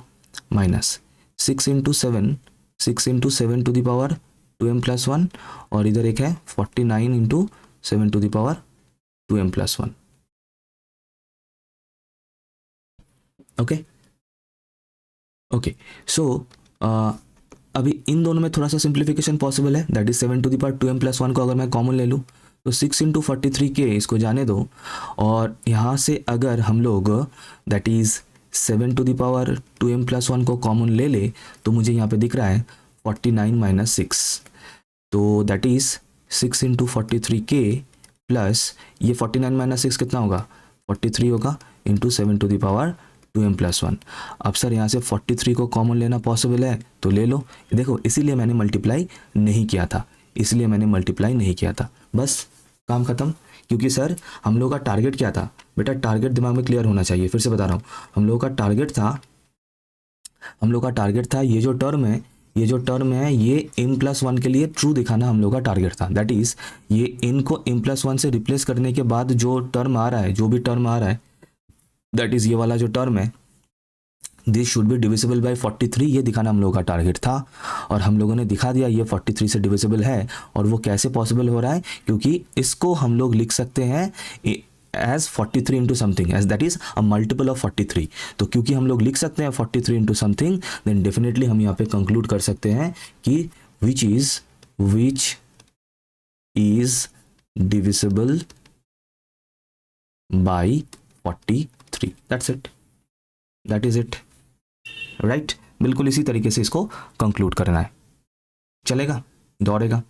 माइनस 6 × 7 और इधर एक है 49 × 7^2m+1। ओके ओके, सो अभी इन दोनों में थोड़ा सा सिंप्लीफिकेशन पॉसिबल है, दैट इज 7^2m+1 को अगर मैं कॉमन ले लूँ तो 6 × 43k इसको जाने दो, और यहाँ से अगर हम लोग दैट इज 7^2m+1 को कॉमन ले ले तो मुझे यहाँ पे दिख रहा है 49 - 6, तो दैट इज 6 × 43k प्लस ये 49 - 6 कितना होगा, 43 होगा, इंटू 7^2m+1। अब सर यहाँ से 43 को कॉमन लेना पॉसिबल है तो ले लो, देखो इसीलिए मैंने मल्टीप्लाई नहीं किया था, बस काम खत्म। क्योंकि सर हम लोग का टारगेट क्या था बेटा, टारगेट दिमाग में क्लियर होना चाहिए, फिर से बता रहा हूँ, हम लोग का टारगेट था ये जो टर्म है ये m+1 के लिए ट्रू दिखाना हम लोग का टारगेट था, दैट इज ये n को m+1 से रिप्लेस करने के बाद जो भी टर्म आ रहा है दैट इज ये वाला जो टर्म है, this should be divisible by 43, ये दिखाना हम लोगों का टारगेट था, और हम लोगों ने दिखा दिया ये 43 से डिविजिबल है। और वो कैसे पॉसिबल हो रहा है, क्योंकि इसको हम लोग लिख सकते हैं as 43 into something, as that is a multiple of 43। तो क्योंकि हम लोग लिख सकते हैं 43 इंटू समथिंग, देन डेफिनेटली हम यहाँ पे कंक्लूड कर सकते हैं कि which is divisible by 43। That's it, that is it, right. बिल्कुल इसी तरीके से इसको कंक्लूड करना है, चलेगा, दौड़ेगा।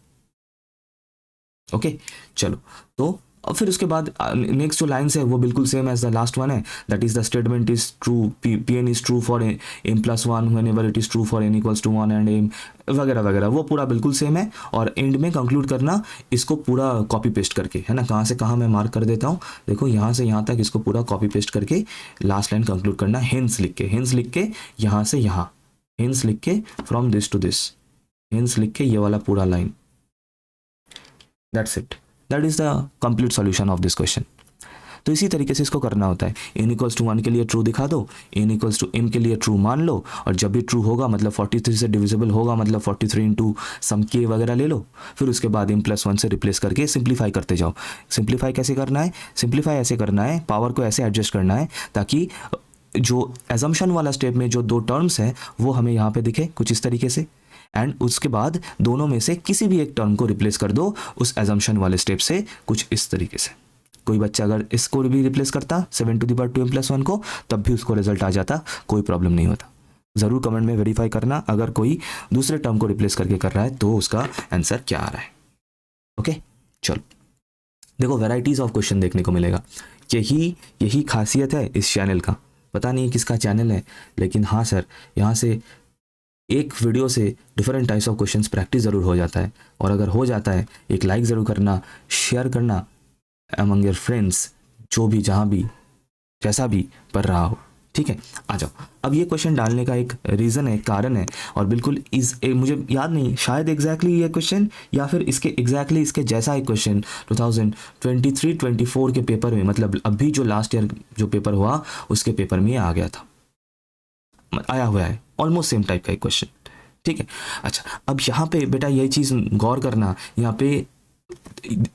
ओके चलो, तो और फिर उसके बाद नेक्स्ट जो लाइन्स है वो बिल्कुल same as the last one है, that is the statement is true, P N is true for m plus one whenever it is true for n equals to one and m वगैरह वगैरह, वो पूरा बिल्कुल same है। और and में conclude करना इसको पूरा कॉपी पेस्ट करके, है ना, कहाँ से कहाँ मैं मार्क कर देता हूँ, देखो यहाँ से यहाँ तक इसको पूरा कॉपी पेस्ट करके लास्ट लाइन कंक्लूड करना, हेंस लिख के, हेंस लिख के यहाँ से यहाँ, हेंस लिख के from this to this, hence लिख के ये वाला पूरा line, that's it, that is the complete solution of this question. तो इसी तरीके से इसको करना होता है। एन इक्वल्स टू 1 के लिए ट्रू दिखा दो, एन इक्वल्स टू एम के लिए ट्रू मान लो, और जब भी ट्रू होगा मतलब 43 से डिविजिबल होगा मतलब 43 इंटू सम के वगैरह ले लो, फिर उसके बाद एम प्लस 1 से रिप्लेस करके सिंप्लीफाई करते जाओ। सिंप्लीफाई कैसे करना है, सिंप्लीफाई ऐसे करना है, पावर को ऐसे एडजस्ट करना है ताकि जो एजम्पशन वाला स्टेप में जो दो टर्म्स हैं वो हमें यहाँ पे दिखे कुछ इस तरीके से, एंड उसके बाद दोनों में से किसी भी एक टर्म को रिप्लेस कर दो उस एजम्पशन वाले स्टेप से कुछ इस तरीके से। कोई बच्चा अगर इसको भी रिप्लेस करता 7 टू द पावर 2 प्लस 1 को, तब भी उसको रिजल्ट आ जाता, कोई प्रॉब्लम नहीं होता। ज़रूर कमेंट में वेरीफाई करना अगर कोई दूसरे टर्म को रिप्लेस करके कर रहा है तो उसका आंसर क्या आ रहा है। ओके चलो, देखो वैराइटीज ऑफ क्वेश्चन देखने को मिलेगा, यही खासियत है इस चैनल का। पता नहीं किसका चैनल है, लेकिन हाँ सर, यहाँ से एक वीडियो से different types of questions practice ज़रूर हो जाता है। और अगर हो जाता है, एक लाइक ज़रूर करना, शेयर करना अमंग योर फ्रेंड्स, जो भी जहाँ भी जैसा भी पढ़ रहा हो, ठीक है। आ जाओ, अब ये क्वेश्चन डालने का एक रीज़न है, कारण है, और बिल्कुल मुझे याद नहीं शायद एग्जैक्टली ये क्वेश्चन या फिर इसके एग्जैक्टली इसके जैसा एक क्वेश्चन 2023-24 के पेपर में, मतलब अभी जो लास्ट ईयर जो पेपर हुआ उसके पेपर में आ गया था, आया हुआ है, ऑलमोस्ट सेम टाइप का एक क्वेश्चन, ठीक है। अच्छा, अब यहाँ पे बेटा यही चीज़ गौर करना, यहाँ पे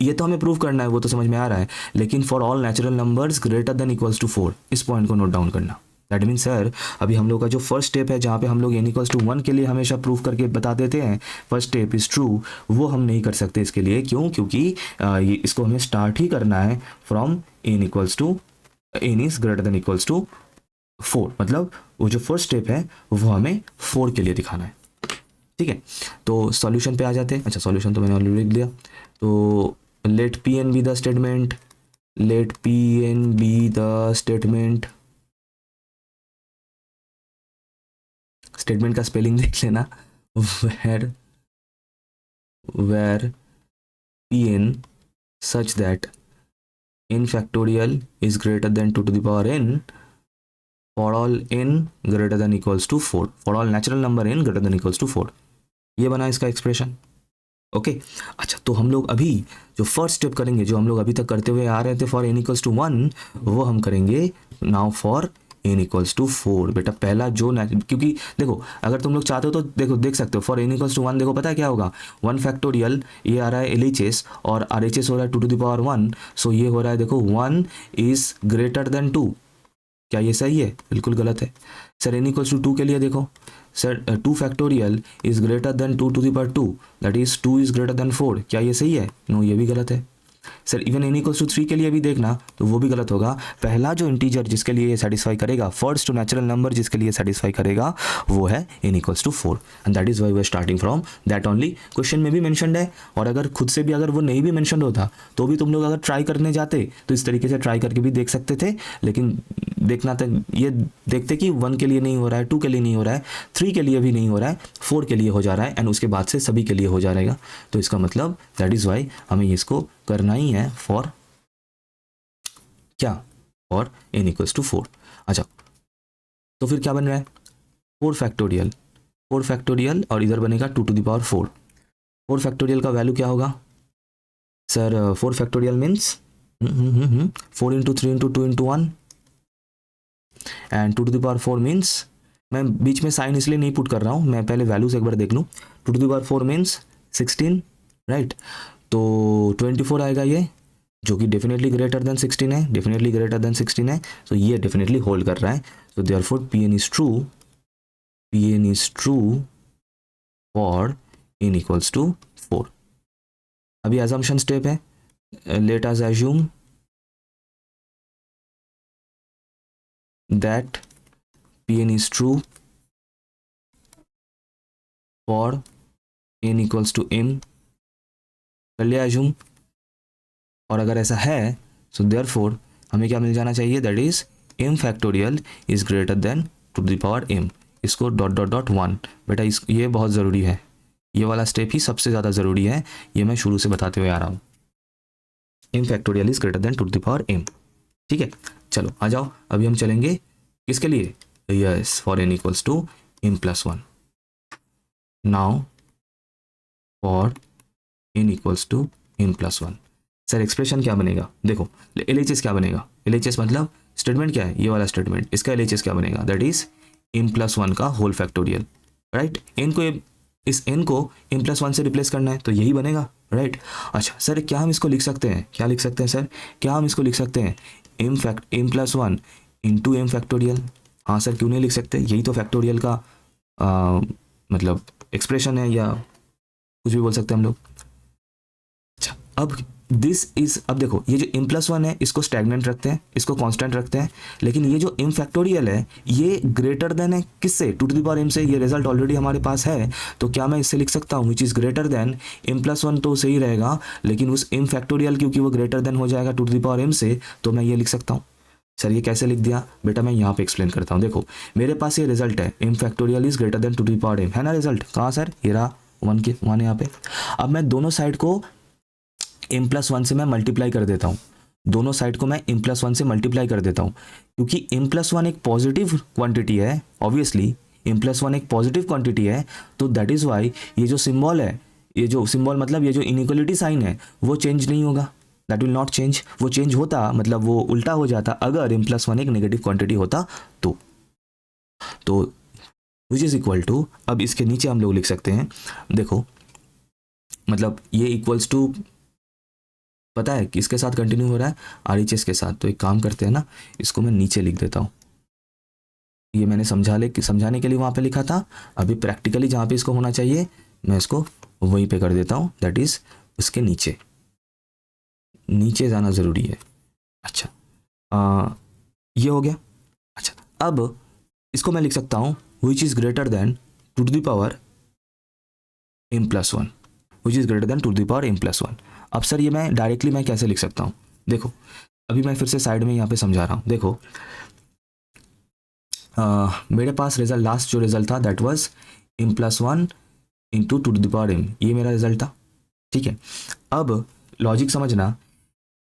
ये तो हमें प्रूव करना है, वो तो समझ में आ रहा है, लेकिन for all natural numbers greater than equals to 4, इस पॉइंट को नोट डाउन करना। दैट मीन सर, अभी हम लोग का जो फर्स्ट स्टेप है जहाँ पे हम लोग n इक्वल्स टू 1 के लिए हमेशा प्रूव करके बता देते हैं फर्स्ट स्टेप इज ट्रू, वो हम नहीं कर सकते इसके लिए। क्यों? क्योंकि ये इसको हमें स्टार्ट ही करना है from n equals to n is greater than equals to 4, मतलब वो जो फर्स्ट स्टेप है वो हमें 4 के लिए दिखाना है, ठीक है। तो सॉल्यूशन पे आ जाते हैं। अच्छा, सॉल्यूशन तो मैंने ऑलरेडी लिख दिया। तो let P N be the statement, let P N be the statement, statement का स्पेलिंग देख लेना, where P N such that n factorial is greater than 2 to the power n for all n greater than equals to 4, for all natural number n greater than equals to 4, ये बना इसका expression. Okay अच्छा, तो हम लोग अभी जो first step करेंगे, जो हम लोग अभी तक करते हुए आ रहे थे फॉर n इक्वल्स टू 1, वो हम करेंगे now for n equals to 4। बेटा पहला जो क्योंकि देखो अगर तुम लोग चाहते हो तो देखो देख सकते हो, फॉर n इक्वल्स टू 1 देखो पता है क्या होगा, 1 फैक्टोरियल, ये आ रहा है LHS और RHS हो रहा है 2 to the power 1, सो ये हो रहा है देखो 1 इज ग्रेटर देन 2। क्या ये सही है? बिल्कुल गलत है सर। n इक्वल्स टू 2 के लिए देखो sir, 2 factorial is greater then 2 to the power 2, that is 2 is greater then 4। क्या ये सही है? नो, ये भी गलत है sir. Even n equals to 3 के लिए भी देखना तो वो भी गलत होगा। पहला जो इंटीजर जिसके लिए ये सेटिस्फाई करेगा, फर्स्ट नेचुरल नंबर जिसके लिए सेटिस्फाई करेगा, वो है n equals to 4, and that is why we are starting from that only. Question में भी मेंशनड है, और अगर खुद से भी अगर वो नहीं भी मेंशनड होता तो भी तुम लोग अगर ट्राई करने जाते तो इस तरीके से ट्राई करके भी देख सकते थे, लेकिन देखना था ये देखते कि 1 के लिए नहीं हो रहा है, 2 के लिए नहीं हो रहा है, 3 के लिए भी नहीं हो रहा है, 4 के लिए हो जा रहा है, एंड उसके बाद से सभी के लिए हो जाएगा। तो इसका मतलब दैट इज वाई हमें इसको करना ही है फॉर क्या, फॉर n इक्वल्स टू 4। अच्छा, तो फिर क्या बन रहा है 4 फैक्टोरियल, 4 फैक्टोरियल और इधर बनेगा 2 to the power 4। 4 फैक्टोरियल का वैल्यू क्या होगा sir? 4 factorial means 4 into 3 into 2 into 1, and 2 to the power 4 means, मैं बीच में साइन इसलिए नहीं पुट कर रहा हूँ, मैं पहले वैल्यूज एक बार देख लूँ। 2 to the power 4 means 16, right. तो 24 आएगा ये, जो कि डेफिनेटली ग्रेटर देन 16 है, डेफिनेटली ग्रेटर देन 16 है, तो ये डेफिनेटली होल्ड कर रहा है। So therefore Pn is true, Pn is true for n equals to 4। अभी assumption स्टेप है, let us assume that Pn is true for n equals to m, कर लिया assume। और अगर ऐसा है so therefore हमें क्या मिल जाना चाहिए, that is m factorial is greater than to the power m। इसको डॉट डॉट डॉट 1, बेटा इस ये बहुत ज़रूरी है, ये वाला स्टेप ही सबसे ज़्यादा ज़रूरी है, ये मैं शुरू से बताते हुए आ रहा हूँ। m factorial is greater than to the power m, ठीक है। चलो आ जाओ, अभी हम चलेंगे किसके लिए, yes for n equals to m plus 1। Now for n equals to m plus 1, sir expression क्या बनेगा, देखो LHS क्या बनेगा, LHS मतलब स्टेटमेंट क्या है, ये वाला स्टेटमेंट, इसका LHS क्या बनेगा, दैट इज m प्लस 1 का होल फैक्टोरियल, राइट। n को इस n को m प्लस 1 से रिप्लेस करना है तो यही बनेगा, राइट। अच्छा सर क्या हम इसको लिख सकते हैं, क्या लिख सकते हैं सर, क्या हम इसको लिख सकते हैं m plus 1 into m factorial, हाँ सर क्यों नहीं लिख सकते, यही तो फैक्टोरियल का मतलब एक्सप्रेशन है, या कुछ भी बोल सकते हैं हम लोग। अच्छा अब दिस इज, अब देखो ये जो m प्लस 1 है इसको स्टैग्नेंट रखते हैं, इसको कांस्टेंट रखते हैं, लेकिन ये जो m फैक्टोरियल है ये ग्रेटर देन है किससे, टू द पावर m से, ये रिजल्ट ऑलरेडी हमारे पास है, तो क्या मैं इससे लिख सकता हूँ which is greater then m plus 1, तो सही रहेगा, लेकिन उस m फैक्टोरियल क्योंकि वो ग्रेटर देन हो जाएगा टू द पावर m से, तो मैं ये लिख सकता हूँ। सर ये कैसे लिख दिया, बेटा मैं यहाँ पे एक्सप्लेन करता हूँ। देखो मेरे पास ये रिजल्ट है m factorial is greater than to the power m, है ना रिजल्ट, कहाँ सर, ये रहा 1 के 1 यहाँ पे। अब मैं दोनों साइड को m प्लस 1 से मैं मल्टीप्लाई कर देता हूँ, दोनों साइड को मैं m प्लस 1 से मल्टीप्लाई कर देता हूँ, क्योंकि m प्लस 1 एक पॉजिटिव क्वांटिटी है, ऑब्वियसली m प्लस 1 एक पॉजिटिव क्वांटिटी है, तो दैट इज़ वाई ये जो सिंबल है, ये जो सिंबल मतलब ये जो इनइक्वलिटी साइन है वो चेंज नहीं होगा, दैट विल नॉट चेंज। वो चेंज होता मतलब वो उल्टा हो जाता अगर m प्लस 1 एक नेगेटिव क्वांटिटी होता तो विच इज़ इक्वल टू, अब इसके नीचे हम लोग लिख सकते हैं, देखो मतलब ये इक्वल्स टू पता है किसके साथ कंटिन्यू हो रहा है, RHS के साथ, तो एक काम करते हैं ना, इसको मैं नीचे लिख देता हूँ, ये मैंने समझाने के लिए वहाँ पे लिखा था, अभी प्रैक्टिकली जहाँ पे इसको होना चाहिए मैं इसको वहीं पे कर देता हूँ, दैट इज़ उसके नीचे जाना ज़रूरी है। अच्छा ये हो गया। अच्छा अब इसको मैं लिख सकता हूँ which is greater than to the power m plus 1, which is greater than to the power m plus 1। अब सर ये मैं डायरेक्टली मैं कैसे लिख सकता हूँ, देखो अभी मैं फिर से साइड में यहाँ पे समझा रहा हूँ, देखो मेरे पास रिजल्ट, लास्ट जो रिजल्ट था that was m plus 1 into two the power m, ये मेरा रिजल्ट था, ठीक है। अब लॉजिक समझना,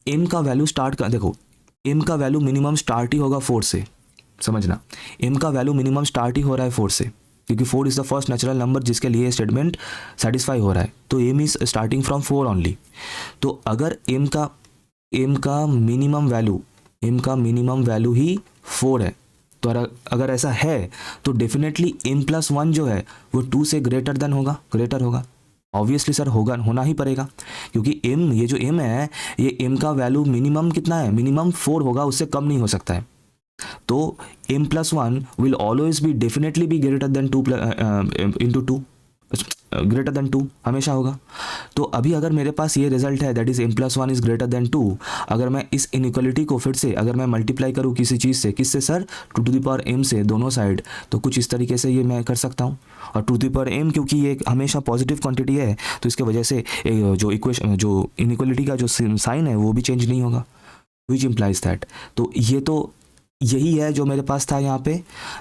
m का वैल्यू स्टार्ट का, देखो m का वैल्यू मिनिमम स्टार्ट ही होगा 4 से, समझना m का वैल्यू मिनिमम स्टार्ट ही हो रहा है 4 से, क्योंकि 4 is the first natural number जिसके लिए स्टेटमेंट सेटिस्फाई हो रहा है, तो m is starting from 4 only. तो अगर m का मिनिमम वैल्यू ही 4 है, तो अगर ऐसा है तो डेफिनेटली m प्लस 1 जो है वो 2 से ग्रेटर होगा, ऑब्वियसली सर होना ही पड़ेगा, क्योंकि m, ये जो m है ये m का वैल्यू मिनिमम कितना है, मिनिमम 4 होगा, उससे कम नहीं हो सकता है, तो m plus 1 will always be definitely be greater than 2 into 2, greater than 2 हमेशा होगा। तो अभी अगर मेरे पास ये रिजल्ट है that is m plus 1 is greater then 2, अगर मैं इस इनइक्वालिटी को फिर से अगर मैं मल्टीप्लाई करूँ किसी चीज़ से, किससे sir, to the power m से दोनों साइड, तो कुछ इस तरीके से ये मैं कर सकता हूँ, और टू द पावर m क्योंकि ये हमेशा पॉजिटिव क्वांटिटी है तो इसके वजह से जो इक्वेशन, जो इनइक्वालिटी का जो साइन है वो भी चेंज नहीं होगा, विच इम्प्लाइज दैट, तो ये तो यही है जो मेरे पास था यहाँ पे।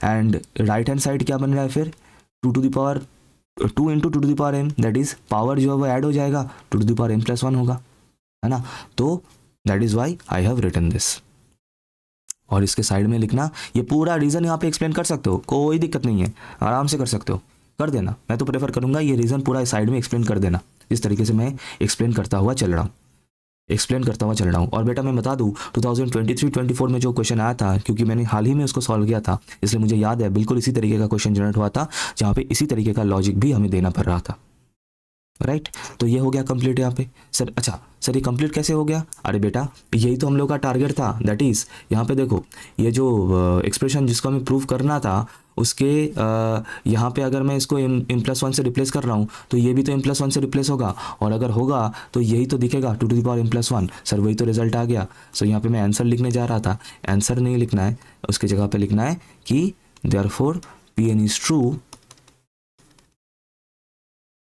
एंड राइट हैंड साइड क्या बन रहा है फिर, 2 to the power 2 into to to the power m, that is power जो है वो ऐड हो जाएगा, to to the power m plus 1 होगा, है ना, तो that is why I have written this. और इसके साइड में लिखना, ये पूरा रीज़न यहाँ पे एक्सप्लेन कर सकते हो, कोई दिक्कत नहीं है, आराम से कर सकते हो, कर देना, मैं तो प्रेफर करूँगा ये रीज़न पूरा साइड में एक्सप्लेन कर देना, जिस तरीके से मैं एक्सप्लेन करता हुआ चल रहा हूँ। और बेटा मैं बता दूँ 2023-24 में जो क्वेश्चन आया था, क्योंकि मैंने हाल ही में उसको सॉल्व किया था इसलिए मुझे याद है, बिल्कुल इसी तरीके का क्वेश्चन जनरेट हुआ था जहाँ पे इसी तरीके का लॉजिक भी हमें देना पड़ रहा था। राइट तो ये हो गया कंप्लीट यहाँ पे सर। अच्छा सर ये कंप्लीट कैसे हो गया? अरे बेटा यही तो हम लोग का टारगेट था, दैट इज़ यहाँ पे देखो ये जो एक्सप्रेशन जिसको हमें प्रूव करना था उसके यहाँ पे अगर मैं इसको m+1 से रिप्लेस कर रहा हूँ तो ये भी तो m+1 से रिप्लेस होगा, और अगर होगा तो यही तो दिखेगा 2 m+1। सर वही तो रिजल्ट आ गया। सो यहाँ पे मैं आंसर लिखने जा रहा था, आंसर नहीं लिखना है, उसकी जगह पे लिखना है कि therefore Pn is true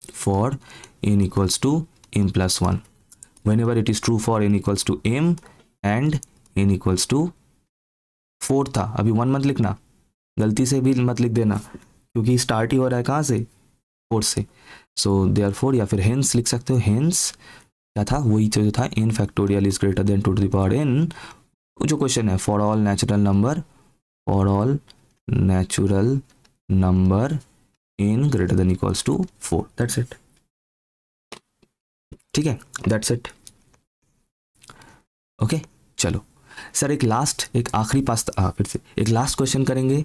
for n equals to m+1 whenever it is true for n equals to m and n equals to 4 था। अभी 1 मत लिखना, गलती से भी मत लिख देना क्योंकि स्टार्ट ही हो रहा है कहाँ से, 4 से। सो देयरफॉर या फिर हेंस लिख सकते हो, हेंस क्या था, वही जो था n factorial is greater than 2n। जो क्वेश्चन है for all natural number, for all natural number n greater than equals to 4, that's it. ठीक है, दैट्स इट। ओके चलो सर एक आखिरी पास फिर से एक लास्ट क्वेश्चन करेंगे,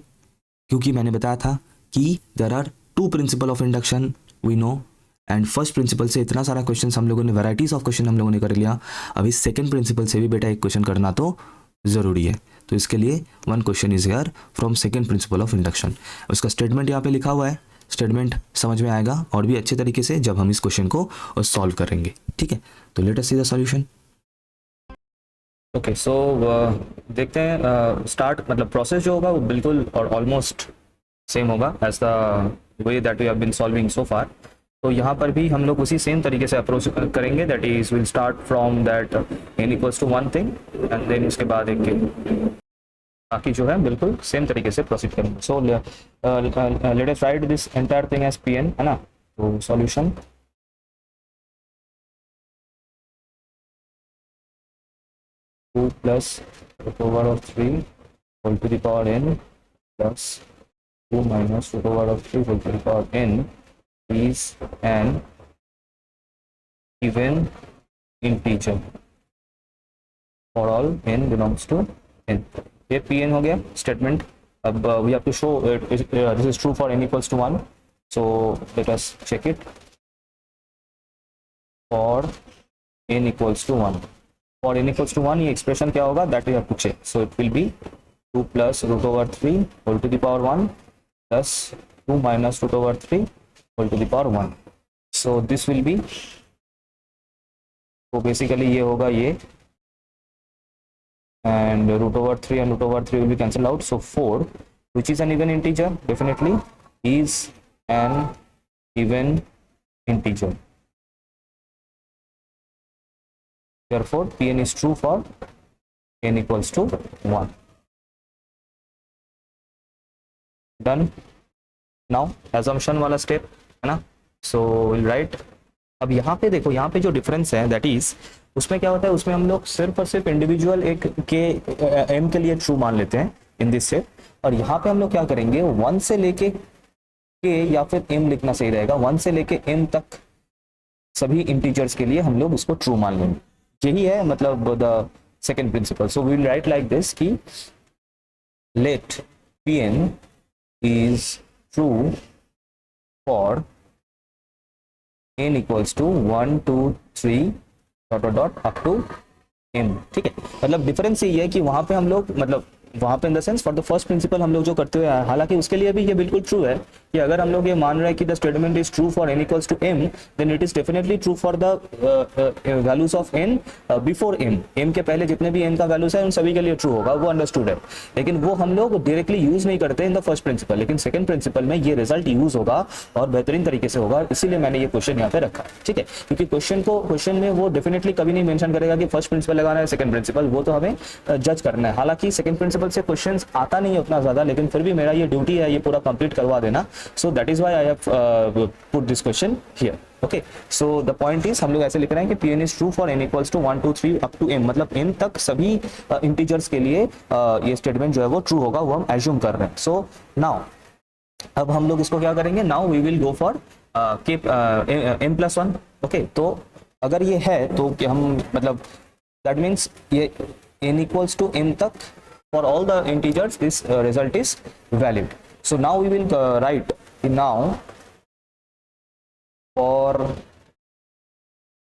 क्योंकि मैंने बताया था कि there are 2 principle of induction we know, and first principle से इतना सारा क्वेश्चन हम लोगों ने, वैराइटीज ऑफ क्वेश्चन हम लोगों ने कर लिया। अभी सेकंड प्रिंसिपल से भी बेटा एक क्वेश्चन करना तो ज़रूरी है, तो इसके लिए 1 question is here from second principal of induction. उसका स्टेटमेंट यहाँ पे लिखा हुआ है, स्टेटमेंट समझ में आएगा और भी अच्छे तरीके से जब हम इस क्वेश्चन को सॉल्व करेंगे। ठीक है, तो let us see the solution. Okay so देखते हैं स्टार्ट, मतलब प्रोसेस जो होगा वो बिल्कुल और ऑलमोस्ट सेम होगा as the way that we have been solving so far. तो यहाँ पर भी हम लोग उसी सेम तरीके से अप्रोच करेंगे, that is will start from that n equals to 1 thing and then उसके बाद एक बाकी जो है बिल्कुल सेम तरीके से प्रोसीड करेंगे। So let us write this entire thing as Pn, है ना। तो solution to plus root over of 3 whole to the power n plus 2 minus root over of 3 whole to the power n is an even integer for all n belongs to n। ये Pn हो गया statement. अब we have to show this is true for n equals to 1, so let us check it for n equals to 1। for n equals to 1 ये expression क्या होगा, that we have to check, so it will be 2 plus root over 3 whole to the power 1 plus 2 minus root over 3 whole to the power 1। so this will be, तो basically ये होगा ये, and root over 3 and root over 3 will be cancelled out, so 4 which is an even integer, definitely is an even integer, therefore Pn is true for n equals to 1। Done. Now assumption वाला step है ना, so will write. अब यहाँ पे देखो, यहाँ पे जो डिफरेंस है दैट इज, उसमें क्या होता है, उसमें हम लोग सिर्फ और सिर्फ इंडिविजुअल एक के एम के लिए ट्रू मान लेते हैं इन दिस स्टेप, और यहाँ पे हम लोग क्या करेंगे 1 से लेके के या फिर m लिखना सही रहेगा, 1 से लेके m तक सभी इंटीजर्स के लिए हम लोग इसको ट्रू मान लेंगे। यही है मतलब the second principle. So we will write like this कि let Pn is true for n equals to 1 2 3 dot dot dot up to m। ठीक है, मतलब डिफरेंस ये है कि वहां पे हम लोग, मतलब वहां पे in the sense for the first principle हम लोग जो करते हुए आए, हालांकि उसके लिए भी ये बिल्कुल ट्रू है कि अगर हम लोग ये मान रहे हैं कि the statement is true for n equals to m, then it is definitely true for the values of n before m के पहले जितने भी n का वैल्यूज है उन सभी के लिए ट्रू होगा, वो अंडरस्टूड है। लेकिन वो हम लोग डायरेक्टली यूज नहीं करते इन द फर्स्ट प्रिंसिपल, लेकिन सेकंड प्रिंसिपल में ये रिजल्ट यूज होगा और बेहतरीन तरीके से होगा, इसीलिए मैंने ये क्वेश्चन यहाँ पे रखा। ठीक है, क्योंकि क्वेश्चन में वो डेफिनेटली कभी नहीं मेंशन करेगा कि फर्स्ट प्रिंसिपल लगाना है सेकंड प्रिंसिपल, वो तो हमें जज करना है। हालांकि सेकंड प्रिंसिपल से क्वेश्चन आता नहीं है उतना ज्यादा, लेकिन फिर भी मेरा ये ड्यूटी है ये पूरा कंप्लीट करवा देना। So that is why I have put this question here. Okay, so the point is हम लोग ऐसे लिख रहे हैं कि Pn is true for n equals to 1 2 3 up to m, मतलब n तक सभी इंटीजर्स के लिए ये स्टेटमेंट जो है वो ट्रू होगा, वो हम एज्यूम कर रहे हैं। सो नाउ अब हम लोग इसको क्या करेंगे, now we will go for m+1। Okay, तो अगर ये है तो कि हम मतलब दैट मीन्स ये n इक्वल्स टू m तक for all the integers this result is valid। so now we will write now for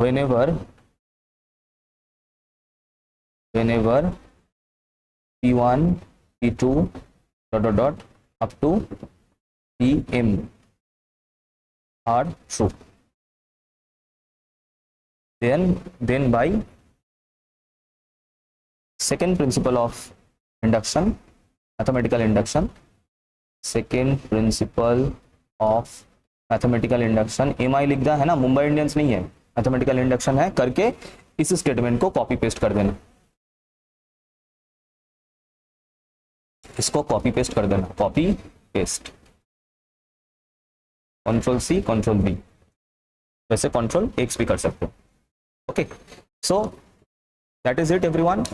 whenever P1 P2 dot up to Pm are true, then by second principle of induction, mathematical induction, second principle of mathematical induction, MI लिख दिया है ना, Mumbai Indians नहीं है, mathematical induction है, करके इस statement को कॉपी पेस्ट कर देना, इसको कॉपी पेस्ट कर देना, कॉपी पेस्ट, Ctrl+C Ctrl+V, वैसे Ctrl+X भी कर सकते हो। Okay, so that is it everyone.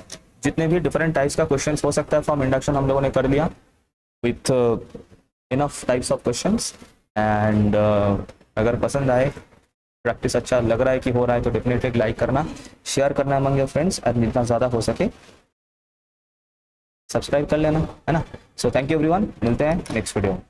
जितने भी डिफरेंट टाइप्स का क्वेश्चंस हो सकता है फ्रॉम इंडक्शन हम लोगों ने कर लिया with enough types of questions. And अगर पसंद आए, प्रैक्टिस अच्छा लग रहा है कि हो रहा है, तो डेफिनेटली लाइक करना, शेयर करना अमंग योर फ्रेंड्स, और जितना ज़्यादा हो सके सब्सक्राइब कर लेना, है ना। सो थैंक यू एवरीवन, मिलते हैं नेक्स्ट वीडियो में।